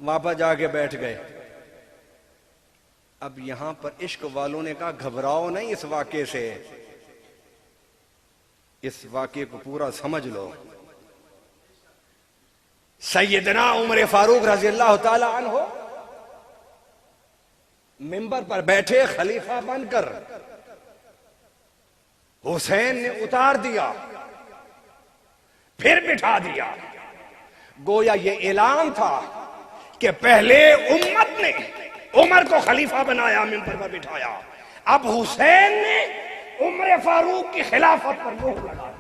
S1: واپس جا کے بیٹھ گئے. اب یہاں پر عشق والوں نے کہا گھبراؤ نہیں اس واقعے سے, اس واقعے کو پورا سمجھ لو. سیدنا عمر فاروق رضی اللہ تعالی عنہ منبر پر بیٹھے خلیفہ بن کر, حسین نے اتار دیا پھر بٹھا دیا. گویا یہ اعلان تھا کہ پہلے امت نے عمر کو خلیفہ بنایا, منبر پر بٹھایا, اب حسین نے عمر فاروق کی خلافت پر مہر لگا دی.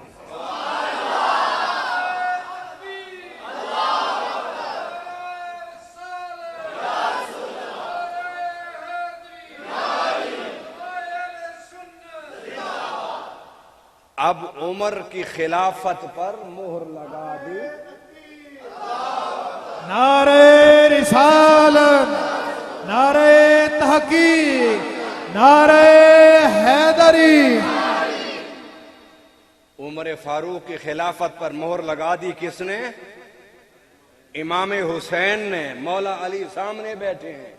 S1: اب عمر کی خلافت پر مہر لگا دی.
S2: نعرہ رسالت, نعرہ تحقیق, نعرہ حیدری.
S1: عمر فاروق کی خلافت پر مہر لگا دی کس نے؟ امام حسین نے. مولا علی سامنے بیٹھے ہیں.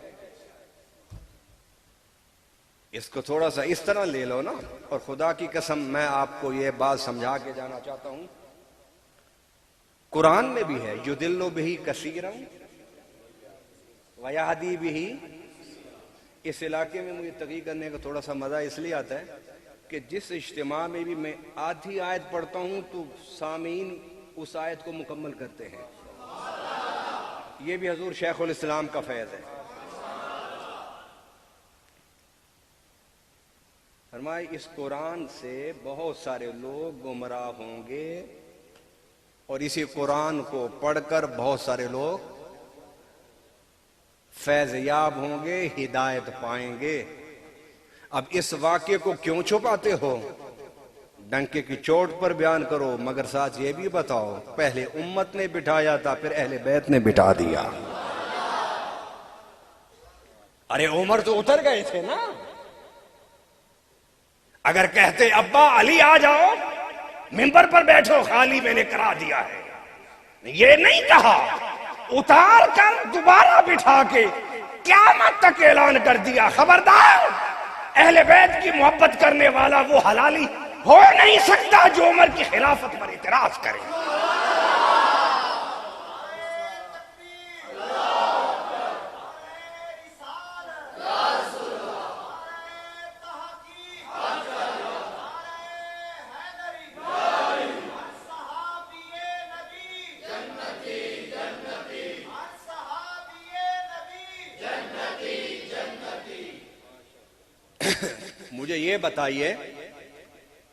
S1: اس کو تھوڑا سا اس طرح لے لو نا, اور خدا کی قسم میں آپ کو یہ بات سمجھا کے جانا چاہتا ہوں. قرآن میں بھی ہے یُضِلُّ بِهِ کَثِیرًا وَیَهْدِی بِهِ. اس علاقے میں مجھے تقریر کرنے کا تھوڑا سا مزہ اس لیے آتا ہے کہ جس اجتماع میں بھی میں آدھی آیت پڑھتا ہوں تو سامعین اس آیت کو مکمل کرتے ہیں. یہ بھی حضور شیخ الاسلام کا فیض ہے. فرمائے اس قرآن سے بہت سارے لوگ گمراہ ہوں گے, اور اسی قرآن کو پڑھ کر بہت سارے لوگ فیض یاب ہوں گے, ہدایت پائیں گے. اب اس واقعے کو کیوں چھپاتے ہو؟ ڈنکے کی چوٹ پر بیان کرو, مگر ساتھ یہ بھی بتاؤ پہلے امت نے بٹھایا تھا پھر اہل بیت نے بٹھا دیا. ارے عمر تو اتر گئے تھے نا. اگر کہتے ابا علی آ جاؤ منبر پر بیٹھو, خالی میں نے کرا دیا ہے. یہ نہیں کہا, اتار کر دوبارہ بٹھا کے قیامت تک اعلان کر دیا خبردار اہل بیت کی محبت کرنے والا وہ حلالی ہو نہیں سکتا جو عمر کی خلافت پر اعتراض کرے. مجھے یہ بتائیے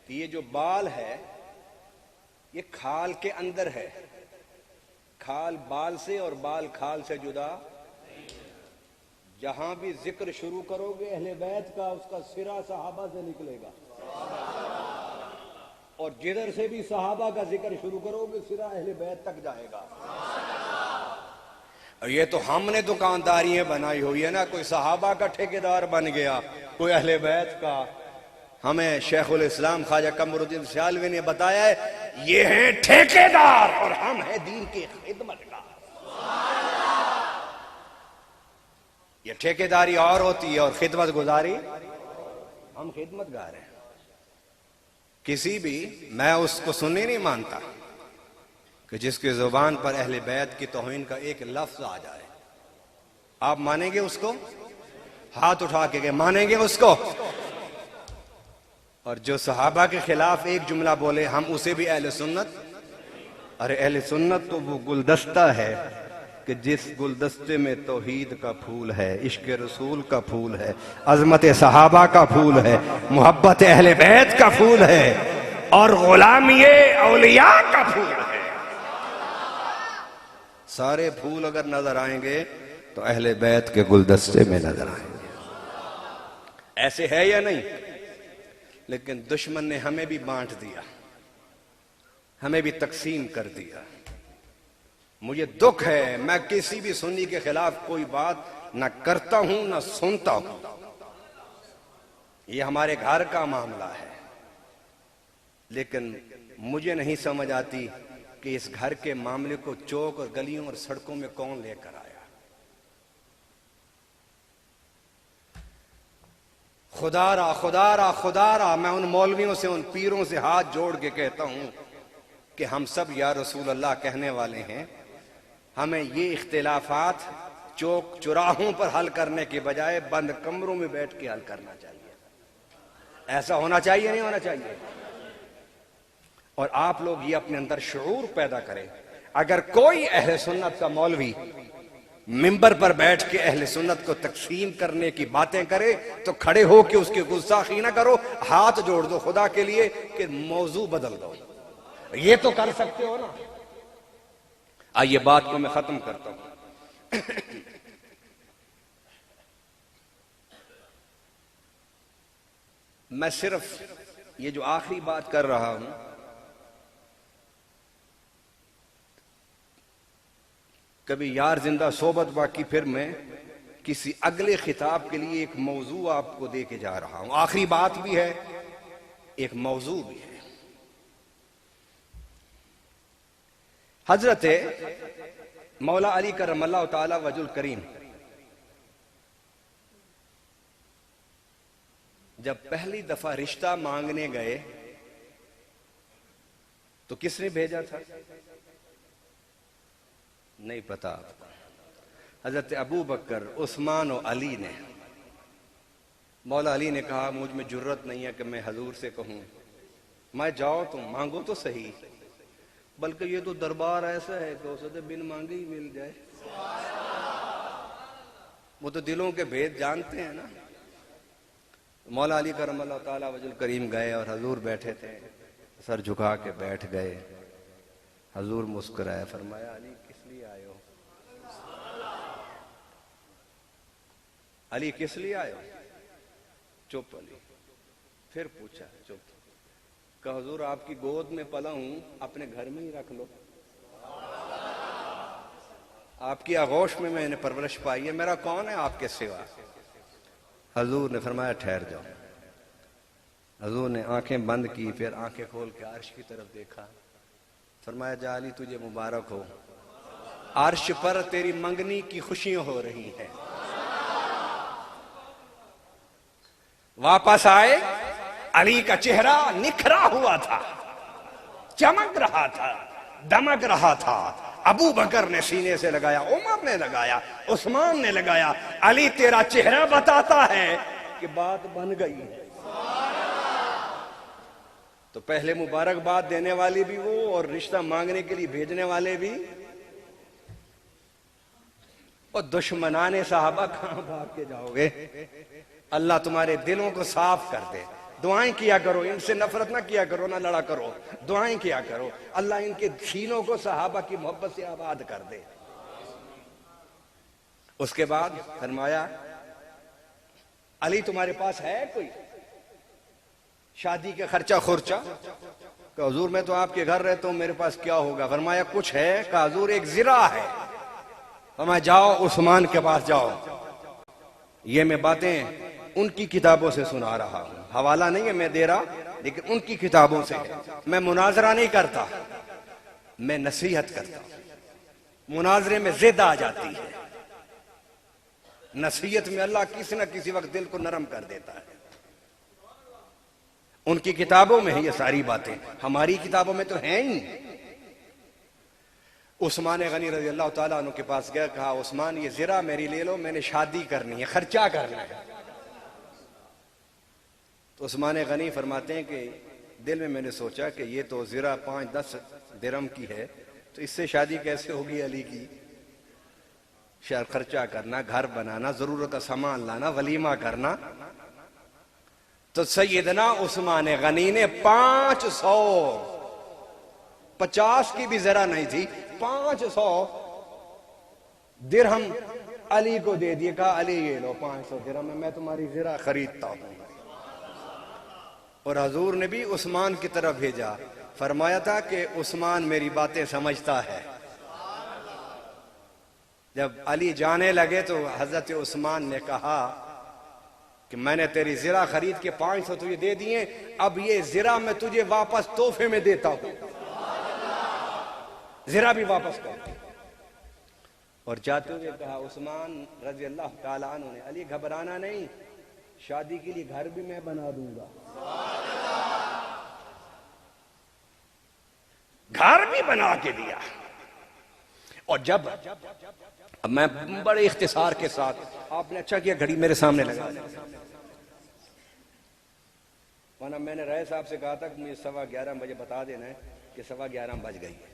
S1: کہ یہ جو بال ہے یہ کھال کے اندر ہے، کھال بال سے اور بال کھال سے جدا، جہاں بھی ذکر شروع کرو گے اہل بیت کا اس کا سرا صحابہ سے نکلے گا، اور جدھر سے بھی صحابہ کا ذکر شروع کرو گے سرا اہل بیت تک جائے گا۔ اور یہ تو ہم نے دکانداریاں بنائی ہوئی ہے نا، کوئی صحابہ کا ٹھیکیدار بن گیا، کوئی اہل بیت کا۔ ہمیں شیخ الاسلام خواجہ قمر الدین سیالوی نے بتایا ہے یہ ہیں ٹھیکیدار اور ہم ہیں دین کی خدمت گار۔ یہ ٹھیکیداری اور ہوتی ہے اور خدمت گزاری، ہم خدمت گار ہیں۔ کسی بھی، میں اس کو سننے نہیں مانتا کہ جس کی زبان پر اہل بیت کی توہین کا ایک لفظ آ جائے، آپ مانیں گے اس کو؟ ہاتھ اٹھا کے کہ مانیں گے اس کو؟ اور جو صحابہ کے خلاف ایک جملہ بولے ہم اسے بھی اہل سنت؟ ارے اہل سنت تو وہ گلدستہ ہے کہ جس گلدستے میں توحید کا پھول ہے، عشق رسول کا پھول ہے، عظمت صحابہ کا پھول ہے، محبت اہل بیت کا پھول ہے، اور غلامی اولیاء کا پھول ہے۔ سارے پھول اگر نظر آئیں گے تو اہل بیت کے گلدستے میں نظر آئیں گے۔ ایسے ہے یا نہیں؟ لیکن دشمن نے ہمیں بھی بانٹ دیا، ہمیں بھی تقسیم کر دیا۔ مجھے دکھ ہے، میں کسی بھی سنی کے خلاف کوئی بات نہ کرتا ہوں نہ سنتا ہوں، یہ ہمارے گھر کا معاملہ ہے، لیکن مجھے نہیں سمجھ آتی کہ اس گھر کے معاملے کو چوک اور گلیوں اور سڑکوں میں کون لے کر آیا۔ خدا را خدا را خدا را، میں ان مولویوں سے ان پیروں سے ہاتھ جوڑ کے کہتا ہوں کہ ہم سب یا رسول اللہ کہنے والے ہیں، ہمیں یہ اختلافات چوک چراہوں پر حل کرنے کے بجائے بند کمروں میں بیٹھ کے حل کرنا چاہیے۔ ایسا ہونا چاہیے نہیں ہونا چاہیے؟ اور آپ لوگ یہ اپنے اندر شعور پیدا کریں، اگر کوئی اہل سنت کا مولوی ممبر پر بیٹھ کے اہل سنت کو تقسیم کرنے کی باتیں کرے تو کھڑے ہو کے اس کی گستاخی نہ کرو، ہاتھ جوڑ دو خدا کے لیے کہ موضوع بدل دو۔ یہ تو کر سکتے ہو نا۔ آئیے بات کو میں ختم کرتا ہوں۔ میں صرف یہ جو آخری بات کر رہا ہوں، کبھی یار زندہ صحبت باقی، پھر میں کسی اگلے خطاب کے لیے ایک موضوع آپ کو دے کے جا رہا ہوں۔ آخری بات بھی ہے، ایک موضوع بھی ہے۔ حضرت مولا علی کرم اللہ تعالی وجہ الکریم جب پہلی دفعہ رشتہ مانگنے گئے تو کس نے بھیجا تھا؟ نہیں پتا آپ کو؟ حضرت ابو بکر، عثمان و علی نے۔ مولا علی نے کہا مجھ میں جرت نہیں ہے کہ میں حضور سے کہوں میں جاؤ تم مانگو تو صحیح، بلکہ یہ تو دربار ایسا ہے کہ اسے بن مانگے ہی مل جائے۔ وہ تو دلوں کے بھید جانتے ہیں نا۔ مولا علی کرم اللہ تعالی وجہ الکریم گئے اور حضور بیٹھے تھے، سر جھکا کے بیٹھ گئے۔ حضور مسکرائے، فرمایا علی کس لیے آئے ہو؟ علی کس لیے آئے ہو؟ چپ علی۔ پھر پوچھا، چپ۔ کہ حضور آپ کی گود میں پلا ہوں، اپنے گھر میں ہی رکھ لو۔ آپ کی آغوش میں میں نے پرورش پائی ہے، میرا کون ہے آپ کے سوا؟ حضور نے فرمایا ٹھہر جاؤ۔ حضور نے آنکھیں بند کی، پھر آنکھیں کھول کے عرش کی طرف دیکھا، فرمایا جا علی تجھے مبارک ہو، عرش پر تیری منگنی کی خوشیاں ہو رہی ہیں۔ واپس آئے، علی کا چہرہ نکھرا ہوا تھا، چمک رہا تھا، دمک رہا تھا۔ ابو بکر نے سینے سے لگایا، عمر نے لگایا، عثمان نے لگایا۔ علی تیرا چہرہ بتاتا ہے کہ بات بن گئی ہے۔ تو پہلے مبارکباد دینے والے بھی وہ اور رشتہ مانگنے کے لیے بھیجنے والے بھی۔ اور دشمنان صحابہ کہاں بھاگ کے جاؤ گے؟ اللہ تمہارے دلوں کو صاف کر دے. دعائیں کیا کرو، ان سے نفرت نہ کیا کرو، نہ لڑا کرو، دعائیں کیا کرو. اللہ ان کے سینوں کو صحابہ کی محبت سے آباد کر دے. اس کے بعد فرمایا علی تمہارے پاس ہے کوئی شادی کا خرچہ خرچہ؟ کہ حضور میں تو آپ کے گھر رہتا ہوں، میرے پاس کیا ہوگا؟ فرمایا کچھ ہے. کہ حضور ایک زرہ ہے. فرمایا جاؤ عثمان کے پاس جاؤ. یہ میں باتیں ان کی کتابوں سے سنا رہا ہوں، حوالہ نہیں ہے میں دے رہا، لیکن ان کی کتابوں سے ہے. میں مناظرہ نہیں کرتا، میں نصیحت کرتا ہوں. مناظرے میں ضد آ جاتی ہے، نصیحت میں اللہ کسی نہ کسی وقت دل کو نرم کر دیتا ہے. ان کی کتابوں میں ہے یہ ساری باتیں، ہماری کتابوں میں تو ہیں ہی. عثمان غنی رضی اللہ تعالیٰ عنہ کے پاس گیا، کہا عثمان یہ زرہ میری لے لو، میں نے شادی کرنی ہے، خرچہ کرنا ہے. تو عثمان غنی فرماتے ہیں کہ دل میں نے سوچا کہ یہ تو زرہ 5-10 درہم کی ہے، تو اس سے شادی کیسے ہوگی علی کی؟ شہر خرچہ کرنا، گھر بنانا، ضرورت کا سامان لانا، ولیمہ کرنا. تو سیدنا عثمان غنی نے 550 کی بھی ذرا نہیں تھی، 500 درہم علی کو دے دیے. کہا علی یہ لو 500 درہم میں تمہاری ذرا خریدتا ہوں. اور حضور نے بھی عثمان کی طرف بھیجا، فرمایا تھا کہ عثمان میری باتیں سمجھتا ہے. جب علی جانے لگے تو حضرت عثمان نے کہا کہ میں نے تیری زرہ خرید کے 500 تجھے دے دیے، اب یہ زرہ میں تجھے واپس تحفے میں دیتا ہوں، زرہ بھی واپس کر. اور جاتے ہوئے کہا عثمان رضی اللہ تعالیٰ عنہ نے، علی گھبرانا نہیں، شادی کے لیے گھر بھی میں بنا دوں گا. گھر بھی بنا کے دیا. اور جب اب میں بڑے اختصار کے ساتھ، آپ نے اچھا کیا گھڑی میرے سامنے لگا، ورنہ میں نے رائے صاحب سے کہا تھا کہ مجھے 11:15 بجے بتا دینا ہے کہ 11:15 بج گئی ہے.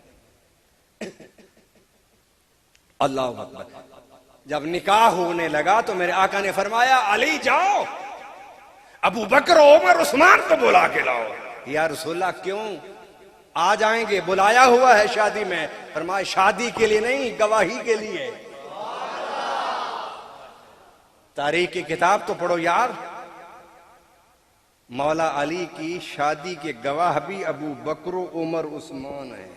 S1: اللہ اکبر. جب نکاح ہونے لگا تو میرے آقا نے فرمایا علی جاؤ ابو بکر عمر عثمان کو بلا کے لاؤ. یا رسول اللہ کیوں؟ آ جائیں گے، بلایا ہوا ہے شادی میں. فرمایا شادی کے لیے نہیں، گواہی کے لیے. تاریخ کی کتاب تو پڑھو یار. مولا علی کی شادی کے گواہ بھی ابو بکر و عمر عثمان ہیں.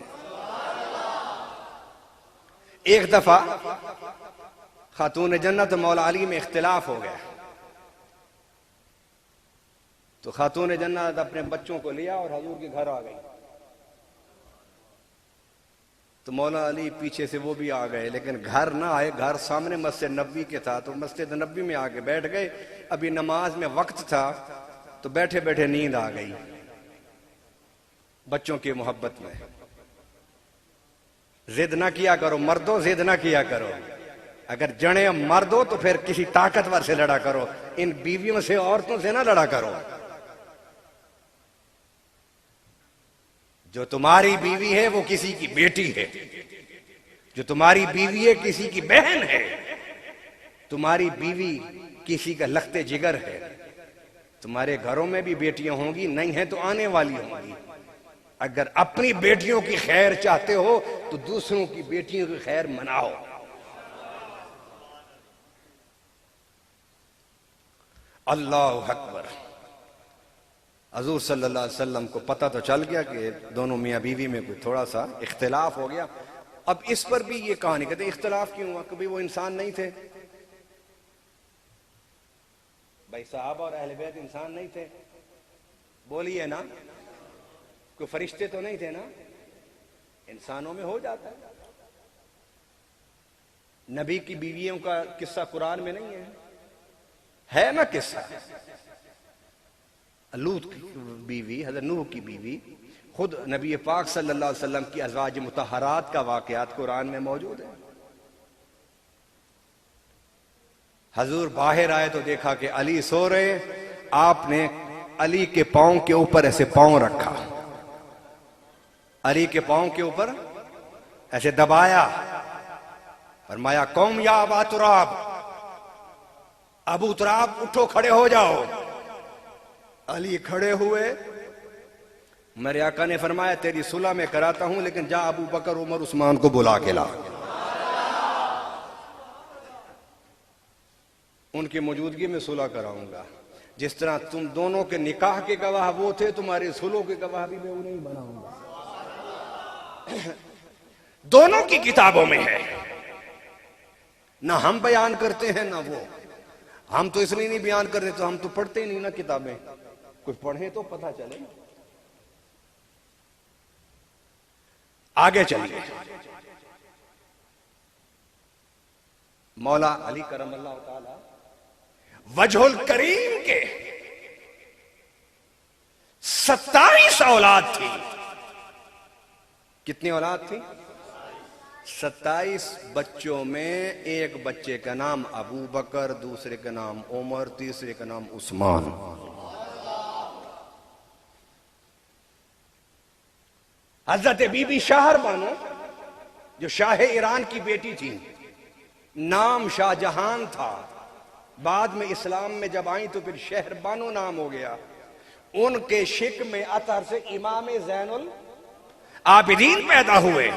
S1: ایک دفعہ خاتون جنت مولا علی میں اختلاف ہو گیا، تو خاتون جنت اپنے بچوں کو لیا اور حضور کے گھر آ گئی. تو مولا علی پیچھے سے وہ بھی آ گئے، لیکن گھر نہ آئے. گھر سامنے مسجد نبوی کے تھا، تو مسجد نبوی میں آ کے بیٹھ گئے. ابھی نماز میں وقت تھا تو بیٹھے بیٹھے نیند آ گئی بچوں کی محبت میں. ضد نہ کیا کرو مردو، ضد نہ کیا کرو. اگر جڑیں مرد ہو تو پھر کسی طاقتور سے لڑا کرو، ان بیویوں سے عورتوں سے نہ لڑا کرو. جو تمہاری بیوی ہے وہ کسی کی بیٹی ہے، جو تمہاری بیوی ہے کسی کی بہن ہے. تمہاری بیوی کسی کا لخت جگر ہے. تمہارے گھروں میں بھی بیٹیاں ہوں گی، نہیں ہیں تو آنے والی ہوں گی. اگر اپنی بیٹیوں کی خیر چاہتے ہو تو دوسروں کی بیٹیوں کی خیر مناؤ. اللہ اکبر. حضور صلی اللہ علیہ وسلم کو پتہ تو چل گیا کہ دونوں میاں بیوی میں کوئی تھوڑا سا اختلاف ہو گیا. اب اس پر بھی یہ کہانی کہتے ہیں اختلاف کیوں ہوا؟ کبھی وہ انسان نہیں تھے؟ بھائی صحابہ اور اہل بیت انسان نہیں تھے؟ بولیے نا. کوئی فرشتے تو نہیں تھے نا؟ انسانوں میں ہو جاتا ہے. نبی کی بیویوں کا قصہ قرآن میں نہیں ہے نا قصہ. لوط کی بیوی، حضرت نوح کی بیوی، خود نبی پاک صلی اللہ علیہ وسلم کی ازواج مطہرات کا واقعات قرآن میں موجود ہے. حضور باہر آئے تو دیکھا کہ علی سو رہے. آپ نے علی کے پاؤں کے اوپر ایسے پاؤں رکھا، علی کے پاؤں کے اوپر ایسے دبایا. فرمایا قوم یا ابا تراب، ابو تراب اٹھو کھڑے ہو جاؤ۔ علی کھڑے ہوئے، میرے آقا نے فرمایا تیری صلح میں کراتا ہوں، لیکن جا ابو بکر عمر عثمان کو بلا کے لا، ان کی موجودگی میں صلح کراؤں گا۔ جس طرح تم دونوں کے نکاح کے گواہ وہ تھے، تمہاری صلح کے گواہ بھی میں انہیں بناؤں گا۔ دونوں کی کتابوں میں ہے، نہ ہم بیان کرتے ہیں نہ وہ۔ ہم تو اس لیے نہیں بیان کرتے، تو ہم تو پڑھتے ہی نہیں نا کتابیں، کچھ پڑھیں تو پتہ چلے۔ آگے چلیے، مولا علی کرم اللہ تعالی وجہ الکریم کے 27 اولاد تھی۔ کتنی اولاد تھی؟ 27 بچوں میں ایک بچے کا نام ابو بکر، دوسرے کا نام عمر، تیسرے کا نام عثمان۔ حضرت بی بی شاہر بانو جو شاہ ایران کی بیٹی تھی، نام شاہ جہان تھا، بعد میں اسلام میں جب آئیں تو پھر شہر بانو نام ہو گیا۔ ان کے شک میں اطہر سے امام زین العابدین پیدا ہوئے۔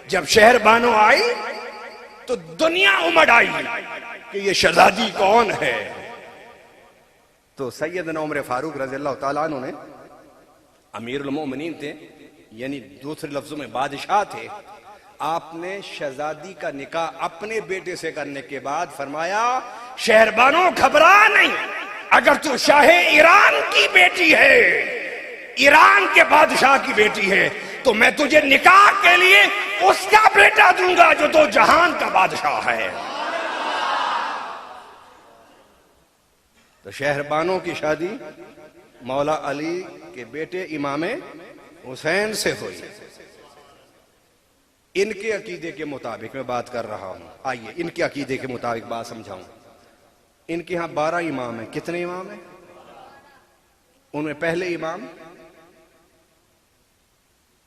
S1: جب شہر بانو آئی تو دنیا امڑ آئی کہ یہ شہزادی کون ہے۔ تو سیدنا عمر فاروق رضی اللہ تعالیٰ عنہ نے، امیر المومنین تھے، یعنی دوسرے لفظوں میں بادشاہ تھے، آپ نے شہزادی کا نکاح اپنے بیٹے سے کرنے کے بعد فرمایا شہر بانو گھبرا نہیں، اگر تو شاہ ایران کی بیٹی ہے، ایران کے بادشاہ کی بیٹی ہے، تو میں تجھے نکاح کے لیے اس کا بیٹا دوں گا جو دو جہان کا بادشاہ ہے۔ تو شہر بانو کی شادی مولا علی کے بیٹے امام حسین سے ہوئی۔ ان کے عقیدے کے مطابق میں بات کر رہا ہوں، آئیے ان کے عقیدے کے مطابق بات سمجھاؤں۔ ان کے ہاں 12 امام ہیں۔ کتنے امام ہیں؟ ان میں پہلے امام،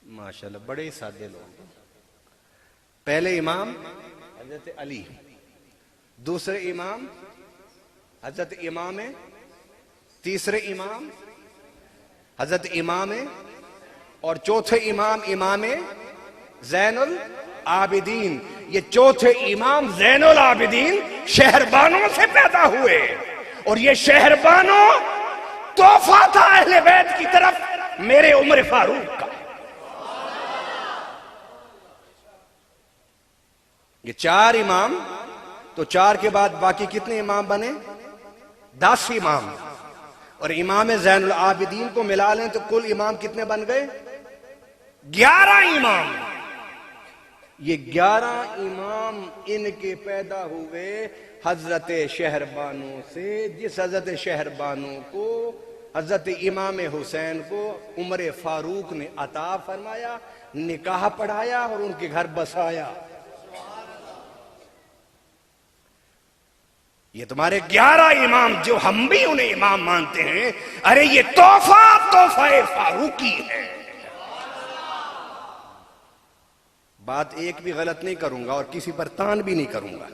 S1: ماشاءاللہ بڑے سادے لوگ، پہلے امام حضرت علی، دوسرے امام حضرت امام، تیسرے امام حضرت امام، اور چوتھے امام امام زین العابدین۔ یہ چوتھے امام زین العابدین شہر بانو سے پیدا ہوئے، اور یہ شہر بانو تحفہ تھا اہل بیت کی طرف میرے عمر فاروق کا۔ یہ 4 امام، تو 4 کے بعد باقی کتنے امام بنے؟ 10 امام، اور امام زین العابدین کو ملا لیں تو کل امام کتنے بن گئے؟ 11 امام۔ یہ 11 امام ان کے پیدا ہوئے حضرت شہر بانو سے، جس حضرت شہر بانو کو حضرت امام حسین کو عمر فاروق نے عطا فرمایا، نکاح پڑھایا اور ان کے گھر بسایا۔ یہ تمہارے 11 امام جو ہم بھی انہیں امام مانتے ہیں، ارے یہ تحفہ فاروقی ہے۔ بات ایک بھی غلط نہیں کروں گا اور کسی پر تان بھی نہیں کروں گا،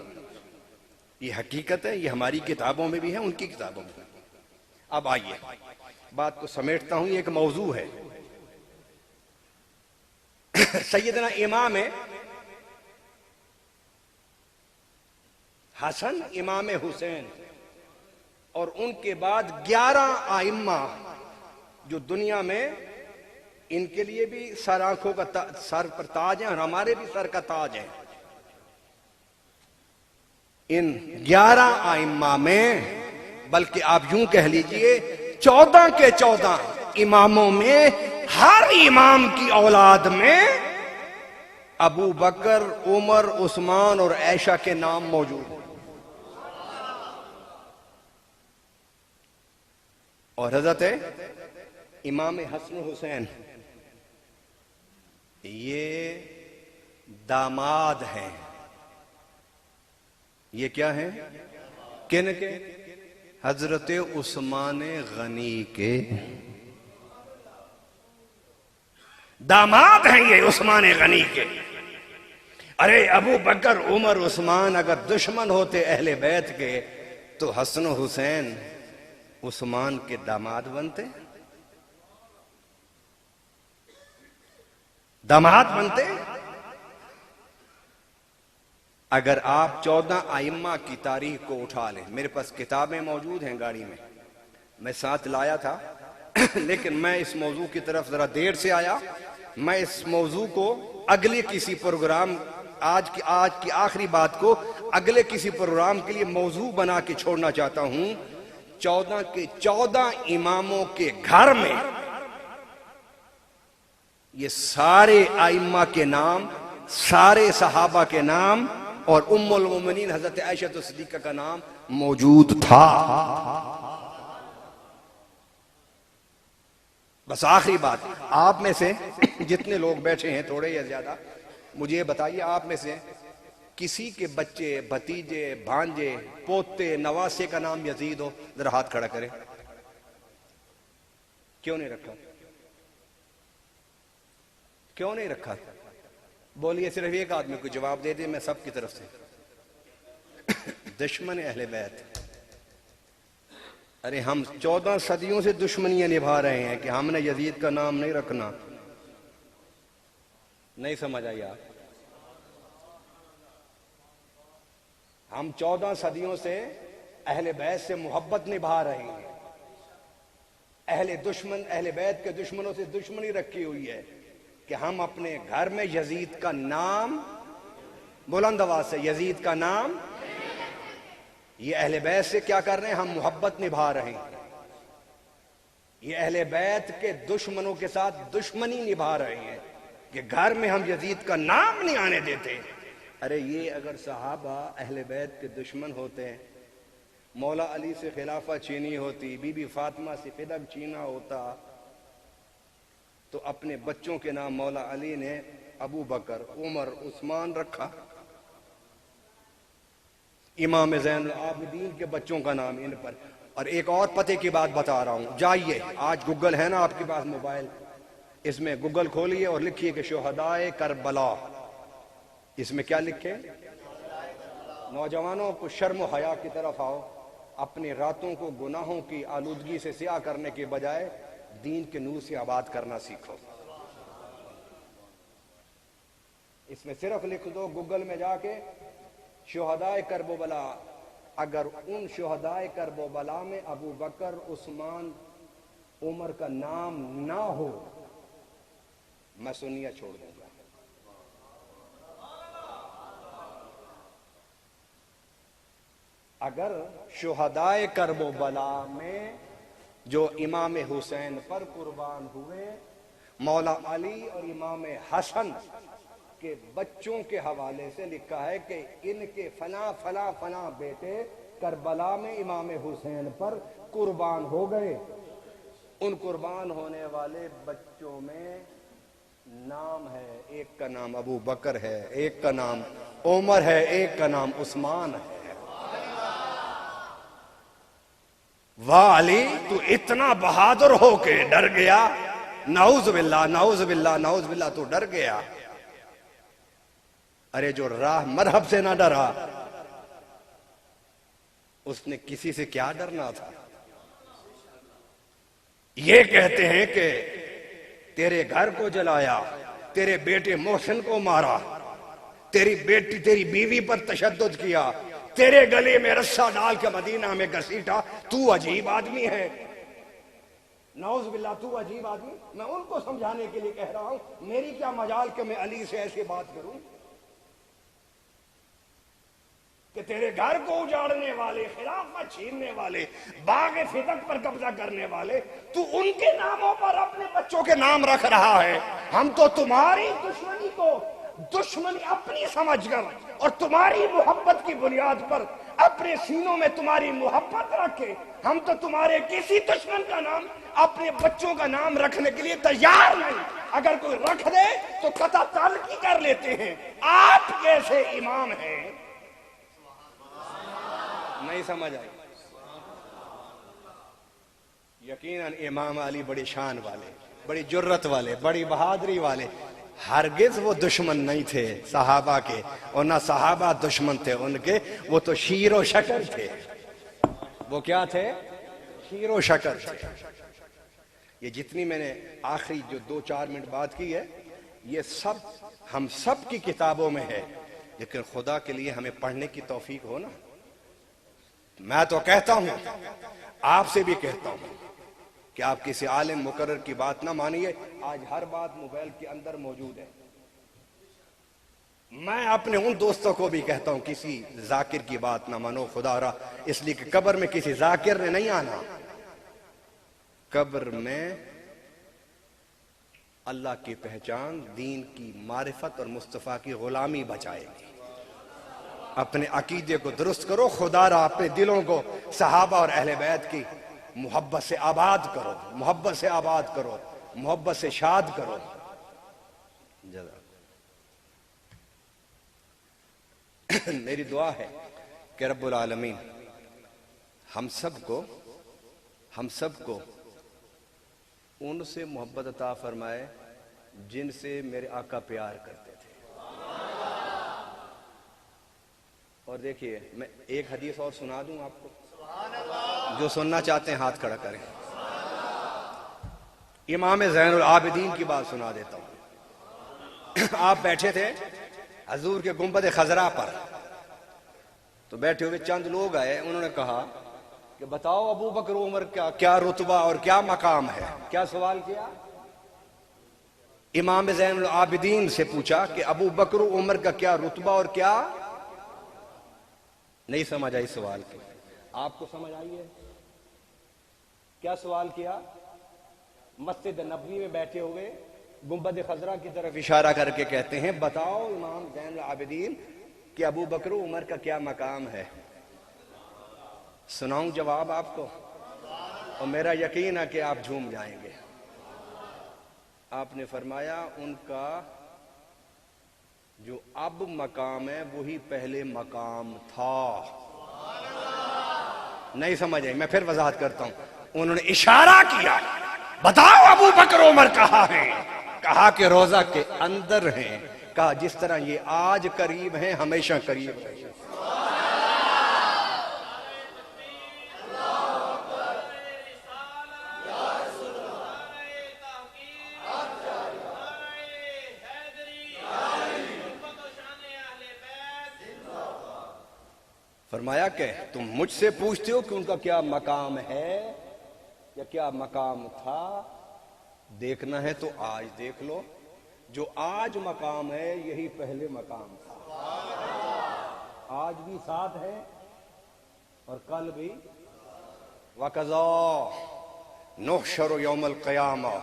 S1: یہ حقیقت ہے، یہ ہماری کتابوں میں بھی ہے، ان کی کتابوں میں بھی۔ اب آئیے بات کو سمیٹتا ہوں، یہ ایک موضوع ہے۔ سیدنا امام حسن، امام حسین، اور ان کے بعد 11 ائمہ جو دنیا میں ان کے لیے بھی سر آنکھوں کا سر پر تاج ہیں اور ہمارے بھی سر کا تاج ہے۔ ان 11 ائمہ میں، بلکہ آپ یوں کہہ لیجئے 14 کے 14 اماموں میں، ہر امام کی اولاد میں ابو بکر، عمر، عثمان اور عائشہ کے نام موجود ہیں۔ اور حضرت امام حسن حسین یہ داماد ہیں۔ یہ کیا ہیں؟ کن کے؟ حضرت عثمان غنی کے داماد ہیں یہ عثمان غنی کے۔ ارے ابو بکر عمر عثمان اگر دشمن ہوتے اہل بیت کے تو حسن و حسین عثمان کے داماد بنتے، داماد بنتے۔ اگر آپ 14 ائمہ کی تاریخ کو اٹھا لیں، میرے پاس کتابیں موجود ہیں گاڑی میں ساتھ لایا تھا لیکن میں اس موضوع کی طرف ذرا دیر سے آیا۔ میں اس موضوع کو اگلے کسی پروگرام، آج کی آخری بات کو اگلے کسی پروگرام کے لیے موضوع بنا کے چھوڑنا چاہتا ہوں۔ 14 کے 14 اماموں کے گھر میں یہ سارے ائمہ کے نام، سارے صحابہ کے نام اور ام المومنین حضرت عائشہ صدیقہ کا نام موجود تھا۔ بس آخری بات، آپ میں سے جتنے لوگ بیٹھے ہیں تھوڑے یا زیادہ، مجھے یہ بتائیے آپ میں سے کسی کے بچے، بھتیجے، بھانجے، پوتے، نواسے کا نام یزید ہو؟ ذرا ہاتھ کھڑا کریں۔ کیوں نہیں رکھا؟ کیوں نہیں رکھا؟ بولیے، صرف ایک آدمی کو جواب دے دے، میں سب کی طرف سے۔ دشمن اہل بیت۔ ارے ہم 14 صدیوں سے دشمنیاں نبھا رہے ہیں کہ ہم نے یزید کا نام نہیں رکھنا۔ نہیں سمجھ آئی آپ؟ ہم 14 صدیوں سے اہل بیت سے محبت نبھا رہے ہیں، اہل بیت کے دشمنوں سے دشمنی رکھی ہوئی ہے کہ ہم اپنے گھر میں یزید کا نام، بلند آواز سے، یزید کا نام، یہ اہل بیت سے کیا کر رہے ہیں؟ ہم محبت نبھا رہے ہیں۔ یہ اہل بیت کے دشمنوں کے ساتھ دشمنی نبھا رہے ہیں کہ گھر میں ہم یزید کا نام نہیں آنے دیتے۔ ارے یہ اگر صحابہ اہل بیت کے دشمن ہوتے ہیں، مولا علی سے خلافہ چینی ہوتی، بی بی فاطمہ سے فدق چینا ہوتا، تو اپنے بچوں کے نام مولا علی نے ابو بکر، عمر، عثمان رکھا۔ امام زین العابدین کے بچوں کا نام ان پر۔ اور ایک اور پتے کی بات بتا رہا ہوں، جائیے، آج گوگل ہے نا آپ کے پاس موبائل، اس میں گوگل کھولیے اور لکھیے کہ شہدائے کربلا۔ اس میں کیا لکھیں؟ نوجوانوں کو شرم و حیا کی طرف آؤ، اپنی راتوں کو گناہوں کی آلودگی سے سیاہ کرنے کے بجائے دین کے نور سے آباد کرنا سیکھو۔ اس میں صرف لکھ دو گوگل میں جا کے شہدائے کربلا۔ اگر ان شہدائے کربلا میں ابو بکر، عثمان، عمر کا نام نہ ہو، میں سنیہ چھوڑ دوں گا۔ اگر شہدائے کربلا میں جو امام حسین پر قربان ہوئے، مولا علی اور امام حسن کے بچوں کے حوالے سے لکھا ہے کہ ان کے فلاں فلاں فلاں بیٹے کربلا میں امام حسین پر قربان ہو گئے۔ ان قربان ہونے والے بچوں میں نام ہے، ایک کا نام ابو بکر ہے، ایک کا نام عمر ہے، ایک کا نام عثمان ہے۔ واہ علی، تو اتنا بہادر ہو کے ڈر گیا؟ نعوذ باللہ، نعوذ باللہ، نعوذ باللہ، تو ڈر گیا۔ ارے جو راہ مذہب سے نہ ڈرا، اس نے کسی سے کیا ڈرنا تھا؟ یہ کہتے ہیں کہ تیرے گھر کو جلایا، تیرے بیٹے محسن کو مارا، تیری بیوی پر تشدد کیا، تیرے گلے میں رسہ ڈال کے مدینہ میں گھسیٹا، تو عجیب آدمی ہے۔ نعوذ باللہ، تو عجیب آدمی۔ میں ان کو سمجھانے کے لیے کہہ رہا ہوں، میری کیا مجال کہ میں علی سے ایسی بات کروں کہ تیرے گھر کو اجاڑنے والے، خلافت چھیننے والے، باغ فدق پر قبضہ کرنے والے، تو ان کے ناموں پر اپنے بچوں کے نام رکھ رہا ہے۔ ہم تو تمہاری دشمنی کو دشمنی اپنی سمجھ کر اور تمہاری محبت کی بنیاد پر اپنے سینوں میں تمہاری محبت رکھے، ہم تو تمہارے کسی دشمن کا نام اپنے بچوں کا نام رکھنے کے لیے تیار نہیں۔ اگر کوئی رکھ دے تو قطع تعلقی کر لیتے ہیں۔ آپ کیسے امام ہیں؟ نہیں سمجھ آئی؟ یقیناً امام علی بڑی شان والے، بڑی جرت والے، بڑی بہادری والے، ہرگز وہ دشمن نہیں تھے صحابہ کے، اور نہ صحابہ دشمن تھے ان کے، وہ تو شیر و شکر تھے۔ وہ کیا تھے؟ شیر و شکر تھے۔ یہ جتنی میں نے آخری جو 2-4 منٹ بات کی ہے، یہ سب ہم سب کی کتابوں میں ہے، لیکن خدا کے لیے ہمیں پڑھنے کی توفیق ہو نا۔ میں تو کہتا ہوں، آپ سے بھی کہتا ہوں کہ آپ کسی عالم مقرر کی بات نہ مانیے۔ آج ہر بات موبائل کے اندر موجود ہے۔ میں اپنے ان دوستوں کو بھی کہتا ہوں کسی ذاکر کی بات نہ مانو خدا را، اس لیے کہ قبر میں کسی ذاکر نے نہیں آنا، قبر میں اللہ کی پہچان، دین کی معرفت اور مصطفیٰ کی غلامی بچائے گی۔ اپنے عقیدے کو درست کرو، خدا را اپنے دلوں کو صحابہ اور اہل بیت کی محبت سے آباد کرو، محبت سے آباد کرو، محبت سے شاد کرو۔ میری دعا ہے کہ رب العالمین ہم سب کو ان سے محبت عطا فرمائے جن سے میرے آقا پیار کرتے تھے۔ اور دیکھیے، میں ایک حدیث اور سنا دوں آپ کو، جو سننا چاہتے ہیں ہاتھ کھڑا کریں۔ امام زین العابدین کی بات سنا دیتا ہوں۔ آپ بیٹھے تھے حضور کے گنبد خضرا پر، تو بیٹھے ہوئے چند لوگ آئے، انہوں نے کہا کہ بتاؤ ابو بکر و عمر کا کیا رتبہ اور کیا مقام ہے؟ کیا سوال کیا؟ امام زین العابدین سے پوچھا کہ ابو بکر و عمر کا کیا رتبہ اور کیا؟ نہیں سمجھ آئی سوال کی؟ آپ کو سمجھ آئی ہے؟ کیا سوال کیا؟ مسجد نبوی میں بیٹھے ہوئے گنبد خضرا کی طرف اشارہ کر کے کہتے ہیں بتاؤ امام زین العابدین کہ ابو بکر و عمر کا کیا مقام ہے؟ سناؤں جواب آپ کو؟ اور میرا یقین ہے کہ آپ جھوم جائیں گے۔ آپ نے فرمایا ان کا جو اب مقام ہے وہی پہلے مقام تھا۔ نہیں سمجھ آئی؟ میں پھر وضاحت کرتا ہوں۔ انہوں نے اشارہ کیا، بتاؤ ابو بکر و عمر کہاں ہیں؟ کہا کہ روضہ کے اندر ہیں۔ کہا جس طرح یہ آج قریب ہیں ہمیشہ قریب ہیں۔ فرمایا کہ تم مجھ سے پوچھتے ہو کہ ان کا کیا مقام ہے یا کیا مقام تھا، دیکھنا ہے تو آج دیکھ لو، جو آج مقام ہے یہی پہلے مقام تھا۔ آج بھی ساتھ ہے اور کل بھی۔ وَقَضَا نُحْشَرُ يَوْمَ الْقِيَامَةِ،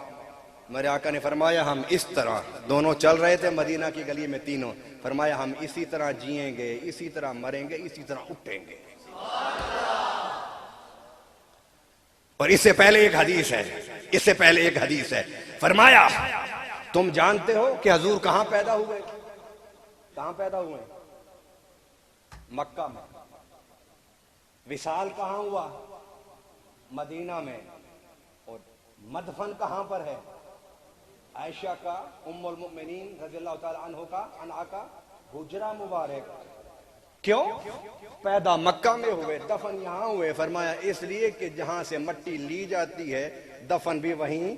S1: میرے آقا نے فرمایا ہم اس طرح، دونوں چل رہے تھے مدینہ کی گلی میں تینوں، فرمایا ہم اسی طرح جئیں گے، اسی طرح مریں گے، اسی طرح اٹھیں گے۔ اور اس سے پہلے ایک حدیث ہے، فرمایا تم جانتے ہو کہ حضور کہاں پیدا ہوئے؟ کہاں پیدا ہوئے؟ مکہ میں۔ وصال کہاں ہوا؟ مدینہ میں۔ اور مدفن کہاں پر ہے؟ عائشہ کا، ام المؤمنین رضی اللہ تعالی عنہا کا حجرہ مبارک۔ کیوں؟ پیدا مکہ میں ہوئے، دفن یہاں ہوئے۔ فرمایا اس لیے کہ جہاں سے مٹی لی جاتی ہے دفن بھی وہیں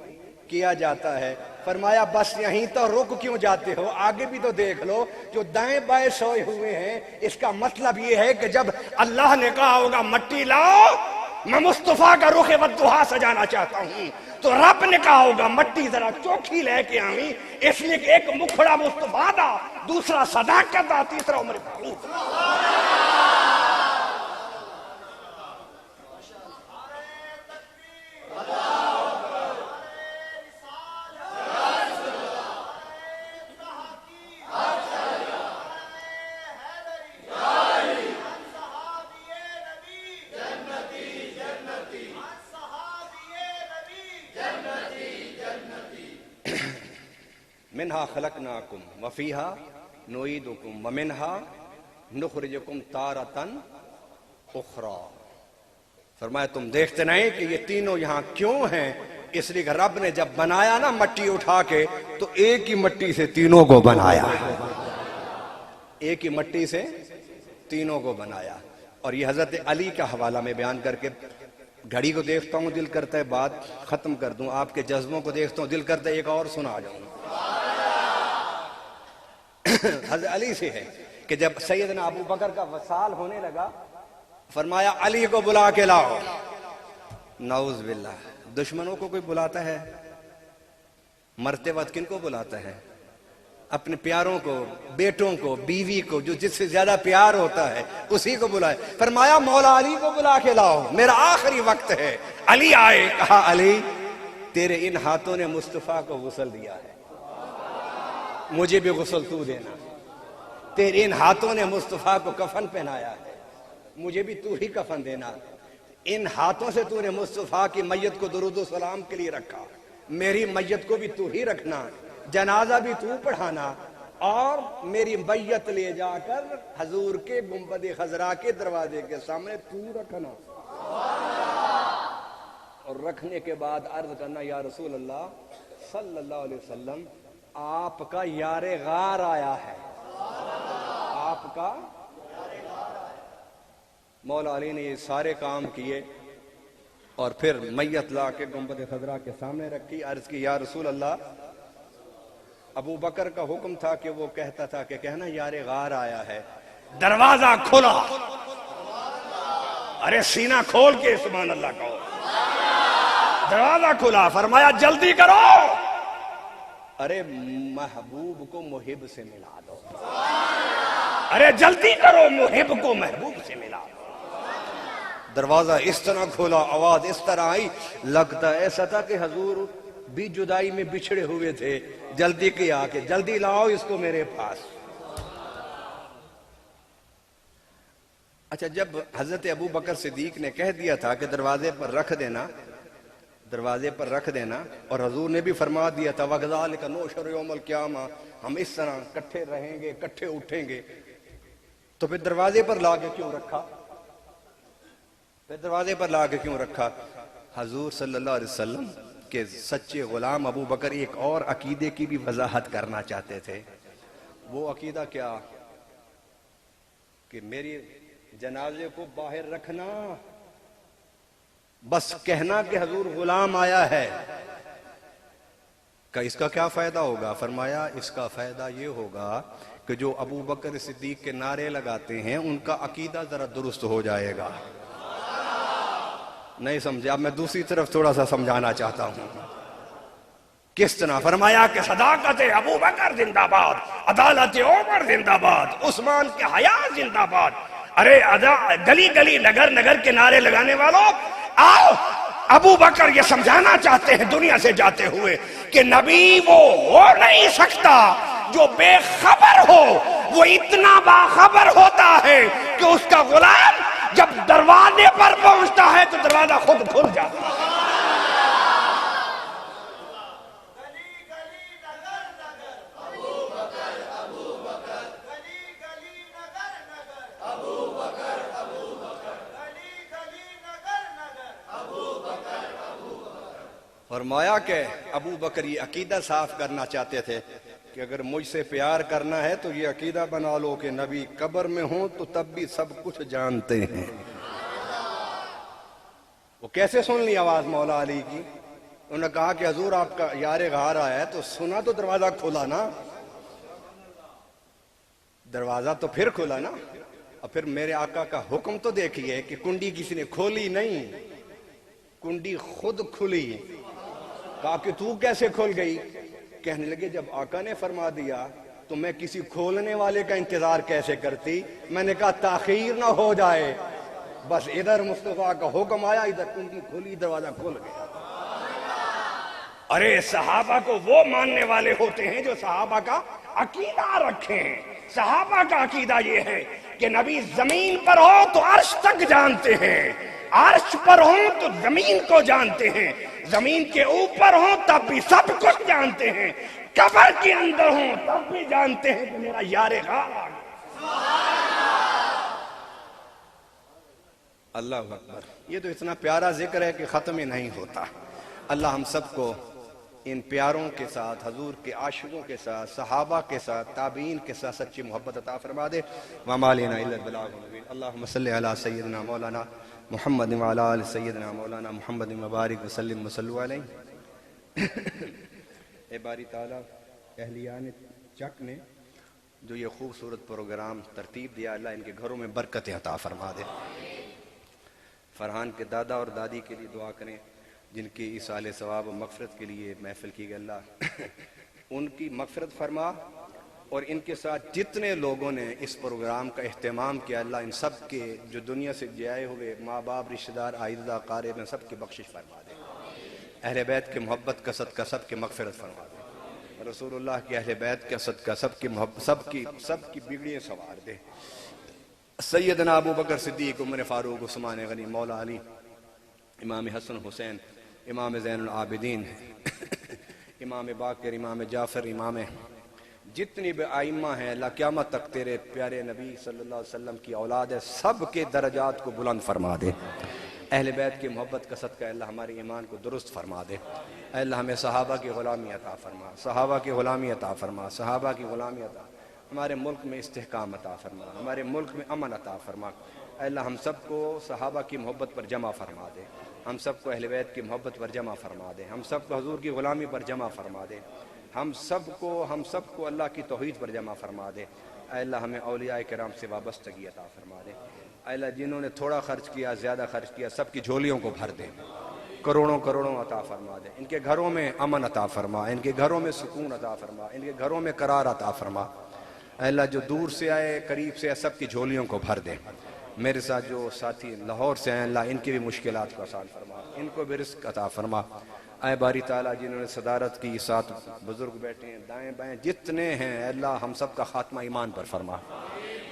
S1: کیا جاتا ہے۔ فرمایا بس یہیں تو رک کیوں جاتے ہو؟ آگے بھی تو دیکھ لو، جو دائیں بائیں سوئے ہوئے ہیں، اس کا مطلب یہ ہے کہ جب اللہ نے کہا ہوگا مٹی لاؤ، میں مصطفیٰ کا رخ والضحیٰ سجانا چاہتا ہوں، تو رب نے کہا ہوگا مٹی ذرا چوکھی لے کے آئیں، اس لیے کہ ایک مکھڑا مصطفیٰ دا، دوسرا صداقت دا، تیسرا عمر فاروق۔ منہا خلقناکم وفیہا نعیدکم ومنہا نخرجکم تارۃ اخری۔ فرمایا تم دیکھتے نہیں کہ یہ تینوں یہاں کیوں ہیں؟ اس لیے کہ رب نے جب بنایا نا مٹی اٹھا کے تو ایک ہی مٹی سے تینوں کو بنایا، ایک ہی مٹی سے تینوں کو بنایا۔ اور یہ حضرت علی کا حوالہ میں بیان کر کے گھڑی کو دیکھتا ہوں دل کرتا ہے بات ختم کر دوں، آپ کے جذبوں کو دیکھتا ہوں دل کرتا ہے ایک اور سنا جاؤں۔ حضرت علی سے ہے کہ جب سیدنا ابو بکر کا وصال ہونے لگا فرمایا علی کو بلا کے لاؤ۔ نعوذ باللہ، دشمنوں کو کوئی بلاتا ہے؟ مرتے وقت کن کو بلاتا ہے؟ اپنے پیاروں کو، بیٹوں کو، بیوی کو، جو جس سے زیادہ پیار ہوتا ہے اسی کو بلائے۔ فرمایا مولا علی کو بلا کے لاؤ، میرا آخری وقت ہے۔ علی آئے، کہا علی تیرے ان ہاتھوں نے مصطفیٰ کو غسل دیا ہے، مجھے بھی غسل تو دینا۔ تیرے ان ہاتھوں نے مصطفیٰ کو کفن پہنایا ہے، مجھے بھی تو ہی کفن دینا۔ ان ہاتھوں سے تو نے مصطفیٰ کی میت کو درود و سلام کے لیے رکھا، میری میت کو بھی تو ہی رکھنا، جنازہ بھی تو پڑھانا، اور میری میت لے جا کر حضور کے گنبد خضرا کے دروازے کے سامنے تو رکھنا۔ اور رکھنے کے بعد عرض کرنا یا رسول اللہ صلی اللہ علیہ وسلم آپ کا یار غار آیا ہے، آپ کا۔ مولا علی نے یہ سارے کام کیے اور پھر میت لا کے گنبد خضرا کے سامنے رکھی، عرض کی یا رسول اللہ ابو بکر کا حکم تھا کہ وہ کہتا تھا کہ کہنا یار غار آیا ہے۔ دروازہ کھلا، ارے سینہ کھول کے سبحان اللہ کہو، دروازہ کھلا، فرمایا جلدی کرو، ارے محبوب کو محب سے ملا دو، ارے جلدی کرو محب کو محبوب سے ملا دو۔ دروازہ اس طرح کھولا، آواز اس طرح آئی، لگتا ایسا تھا کہ حضور بھی جدائی میں بچھڑے ہوئے تھے، جلدی کیا کہ جلدی لاؤ اس کو میرے پاس۔ اچھا جب حضرت ابو بکر صدیق نے کہہ دیا تھا کہ دروازے پر رکھ دینا، دروازے پر رکھ دینا، اور حضور نے بھی فرما دیا تھا وَكَذَلِكَ نُحْشَرُ يَوْمَ الْقِيَامَةِ، ہم اس طرح کٹھے رہیں گے، کٹھے اٹھیں گے، تو پھر دروازے پر لا کے کیوں رکھا؟ پھر دروازے پر لا کے کیوں رکھا؟ حضور صلی اللہ علیہ وسلم کے سچے غلام ابو بکر ایک اور عقیدے کی بھی وضاحت کرنا چاہتے تھے۔ وہ عقیدہ کیا؟ کہ میری جنازے کو باہر رکھنا، بس کہنا کہ حضور غلام آیا ہے، کہ اس کا کیا فائدہ ہوگا؟ فرمایا اس کا فائدہ یہ ہوگا کہ جو ابو بکر صدیق کے نعرے لگاتے ہیں ان کا عقیدہ ذرا درست ہو جائے گا۔ نہیں سمجھے؟ اب میں دوسری طرف تھوڑا سا سمجھانا چاہتا ہوں۔ کس طرح؟ فرمایا کہ صداقت ابو بکر زندہ باد، عدالت عمر زندہ باد، عثمان کے حیا زندہ باد۔ ارے گلی گلی نگر نگر کے نعرے لگانے والوں آؤ، ابو بکر یہ سمجھانا چاہتے ہیں دنیا سے جاتے ہوئے کہ نبی وہ ہو نہیں سکتا جو بے خبر ہو، وہ اتنا باخبر ہوتا ہے کہ اس کا غلام جب دروازے پر پہنچتا ہے تو دروازہ خود کھل جاتا ہے۔ فرمایا کہ ابو بکر یہ عقیدہ صاف کرنا چاہتے تھے کہ اگر مجھ سے پیار کرنا ہے تو یہ عقیدہ بنا لو کہ نبی قبر میں ہوں تو تب بھی سب کچھ جانتے ہیں۔ وہ کیسے سن لی آواز مولا علی کی؟ انہوں نے کہا کہ حضور آپ کا یار غار آیا ہے، تو سنا تو دروازہ کھولا نا، دروازہ تو پھر کھولا نا، اور پھر میرے آقا کا حکم تو دیکھیے کہ کنڈی کسی نے کھولی نہیں، کنڈی خود کھلی۔ کہا کہ تو کیسے کھل گئی؟ کہنے لگے جب آقا نے فرما دیا تو میں کسی کھولنے والے کا انتظار کیسے کرتی؟ میں نے کہا تاخیر نہ ہو جائے، بس ادھر مصطفیٰ کا حکم آیا، ادھر کنڈی کھولی، دروازہ کھل گیا۔ ارے صحابہ کو وہ ماننے والے ہوتے ہیں جو صحابہ کا عقیدہ رکھیں۔ صحابہ کا عقیدہ یہ ہے کہ نبی زمین پر ہو تو عرش تک جانتے ہیں، عرش پر ہوں تو زمین کو جانتے ہیں، زمین کے اوپر ہوں تب بھی سب کچھ جانتے ہیں، قبر کے اندر ہوں تب بھی جانتے ہیں کہ میرا یار غار آ گیا۔ اللہ اکبر۔ یہ تو اتنا پیارا ذکر ہے کہ ختم ہی نہیں ہوتا۔ اللہ ہم سب کو ان پیاروں کے ساتھ، حضور کے عاشقوں کے ساتھ، صحابہ کے ساتھ، تابعین کے ساتھ سچی محبت عطا فرما دے. وما لینا الا البلاغ المبین. اللہم صلی علی سیدنا مولانا محمد وعلی آل سیدنا مولانا محمد مبارک وسلم وصلو علیہ. اے باری تعالیٰ، اہلیان چک نے جو یہ خوبصورت پروگرام ترتیب دیا، اللہ ان کے گھروں میں برکت عطا فرما دے. فرحان کے دادا اور دادی کے لیے دعا کریں جن کی ایصال ثواب و مغفرت کے لیے محفل کی گئی. اللہ ان کی مغفرت فرما، اور ان کے ساتھ جتنے لوگوں نے اس پروگرام کا اہتمام کیا، اللہ ان سب کے جو دنیا سے جائے ہوئے ماں باپ، رشتہ دار، آئزہ قارئ، ان سب کی بخشش فرما دے. اہل بیت کے محبت کا صدقہ سب کی مغفرت فرما دے. رسول اللہ کے اہل بیت کا صدقہ سب کی محبت، سب کی بگڑیاں سنوار دے. سیدنا ابو بکر صدیق، عمر فاروق، عثمان غنی، مولا علی، امام حسن حسین، امام زین العابدین، امام باقر، امام جعفر، امام جتنی بھی ائمہ ہیں، اللہ قیامت تک تیرے پیارے نبی صلی اللہ علیہ وسلم کی اولاد ہے، سب کے درجات کو بلند فرما دے. اہل بیت کی محبت کا صدقہ اللہ ہمارے ایمان کو درست فرما دے. اے اللہ ہمیں صحابہ کی غلامی عطا فرما، صحابہ کی غلامی عطا فرما، صحابہ کی غلامی عطا. ہمارے ملک میں استحکام عطا فرما، ہمارے ملک میں امن عطا فرما. اے اللہ ہم سب کو صحابہ کی محبت پر جمع فرما دے، ہم سب کو اہل بیت کی محبت پر جمع فرما دے، ہم سب کو حضور کی غلامی پر جمع فرما دے، ہم سب کو اللہ کی توحید پر جمع فرما دے. اے اللہ ہمیں اولیاء کرام سے وابستگی عطا فرما دے. اے اللہ جنہوں نے تھوڑا خرچ کیا، زیادہ خرچ کیا، سب کی جھولیوں کو بھر دے، کروڑوں کروڑوں عطا فرما دے. ان کے گھروں میں امن عطا فرما، ان کے گھروں میں سکون عطا فرما، ان کے گھروں میں قرار عطا فرما. اے اللہ جو دور سے آئے، قریب سے آئے، سب کی جھولیوں کو بھر دے. میرے ساتھ جو ساتھی لاہور سے ہیں، اللہ ان کی بھی مشکلات کو آسان فرما، ان کو بھی رزق عطا فرما. اے باری تعالیٰ جنہوں نے صدارت کی، ساتھ بزرگ بیٹھے ہیں، دائیں بائیں جتنے ہیں، اے اللہ ہم سب کا خاتمہ ایمان پر فرما،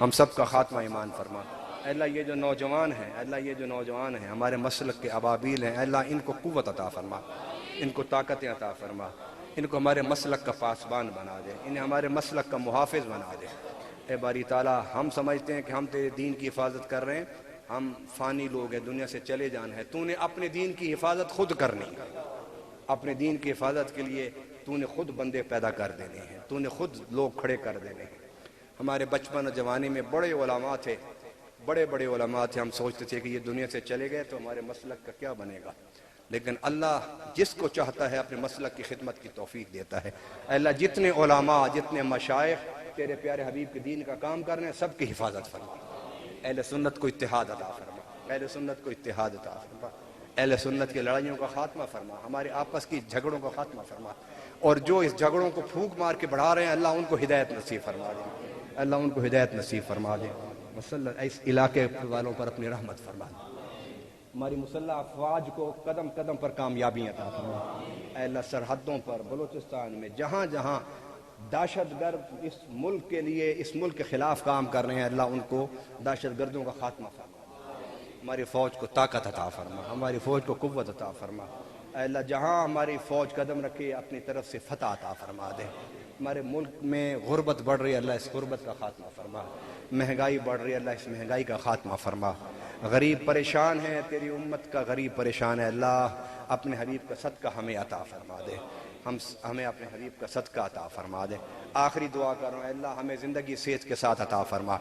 S1: ہم سب کا خاتمہ ایمان فرما. اے اللہ یہ جو نوجوان ہیں، اے اللہ یہ جو نوجوان ہیں ہمارے مسلک کے ابابیل ہیں، اے اللہ ان کو قوت عطا فرما، ان کو طاقتیں عطا فرما، ان کو ہمارے مسلک کا پاسبان بنا دے، انہیں ہمارے مسلک کا محافظ بنا دے. اے باری تعالیٰ ہم سمجھتے ہیں کہ ہم تیرے دین کی حفاظت کر رہے ہیں، ہم فانی لوگ ہیں، دنیا سے چلے جانا ہے. تو نے اپنے دین کی حفاظت خود کرنی ہے. اپنے دین کی حفاظت کے لیے تو نے خود بندے پیدا کر دینے ہیں، تو نے خود لوگ کھڑے کر دینے ہیں. ہمارے بچپن اور جوانی میں بڑے علماء تھے، بڑے علماء تھے. ہم سوچتے تھے کہ یہ دنیا سے چلے گئے تو ہمارے مسلک کا کیا بنے گا، لیکن اللہ جس کو چاہتا ہے اپنے مسلک کی خدمت کی توفیق دیتا ہے. اے اللہ جتنے علماء، جتنے مشائخ تیرے پیارے حبیب کے دین کا کام کر رہے ہیں، سب کی حفاظت فرما. اہل سنت کو اتحاد عطا فرما، اہل سنت کو اتحاد عطا فرما. اہل سنت کی لڑائیوں کا خاتمہ فرما، ہمارے آپس کی جھگڑوں کا خاتمہ فرما، اور جو اس جھگڑوں کو پھونک مار کے بڑھا رہے ہیں، اللہ ان کو ہدایت نصیب فرما دے، اللہ ان کو ہدایت نصیب فرما دے. اس علاقے والوں پر اپنی رحمت فرما دے. ہماری مسلح افواج کو قدم قدم پر کامیابی عطا فرما. اے اللہ سرحدوں پر، بلوچستان میں جہاں جہاں دہشت گرد اس ملک کے لیے، اس ملک کے خلاف کام کر رہے ہیں، اللہ ان کو دہشت گردوں کا خاتمہ فرما. ہماری فوج کو طاقت عطا فرما، ہماری فوج کو قوت عطا فرما. اے اللہ جہاں ہماری فوج قدم رکھے، اپنی طرف سے فتح عطا فرما دے. ہمارے ملک میں غربت بڑھ رہی ہے، اللہ اس غربت کا خاتمہ فرما. مہنگائی بڑھ رہی ہے، اللہ اس مہنگائی کا خاتمہ فرما. غریب پریشان ہے، تیری امت کا غریب پریشان ہے، اللہ اپنے حبیب کا صدقہ ہمیں عطا فرما دے، ہمیں اپنے حبیب کا صدقہ عطا فرما دے. آخری دعا کر رہا ہوں، اے اللہ ہمیں زندگی صحت کے ساتھ عطا فرما،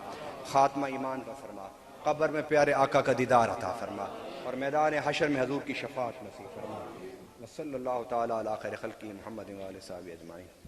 S1: خاتمہ ایمان کا فرما، قبر میں پیارے آقا کا دیدار عطا فرما، اور میدان حشر میں حضور کی شفاعت نصیب فرما. صلی اللہ تعالیٰ علی خیر خلقہ محمد و آلہ وصحبہ اجمعین.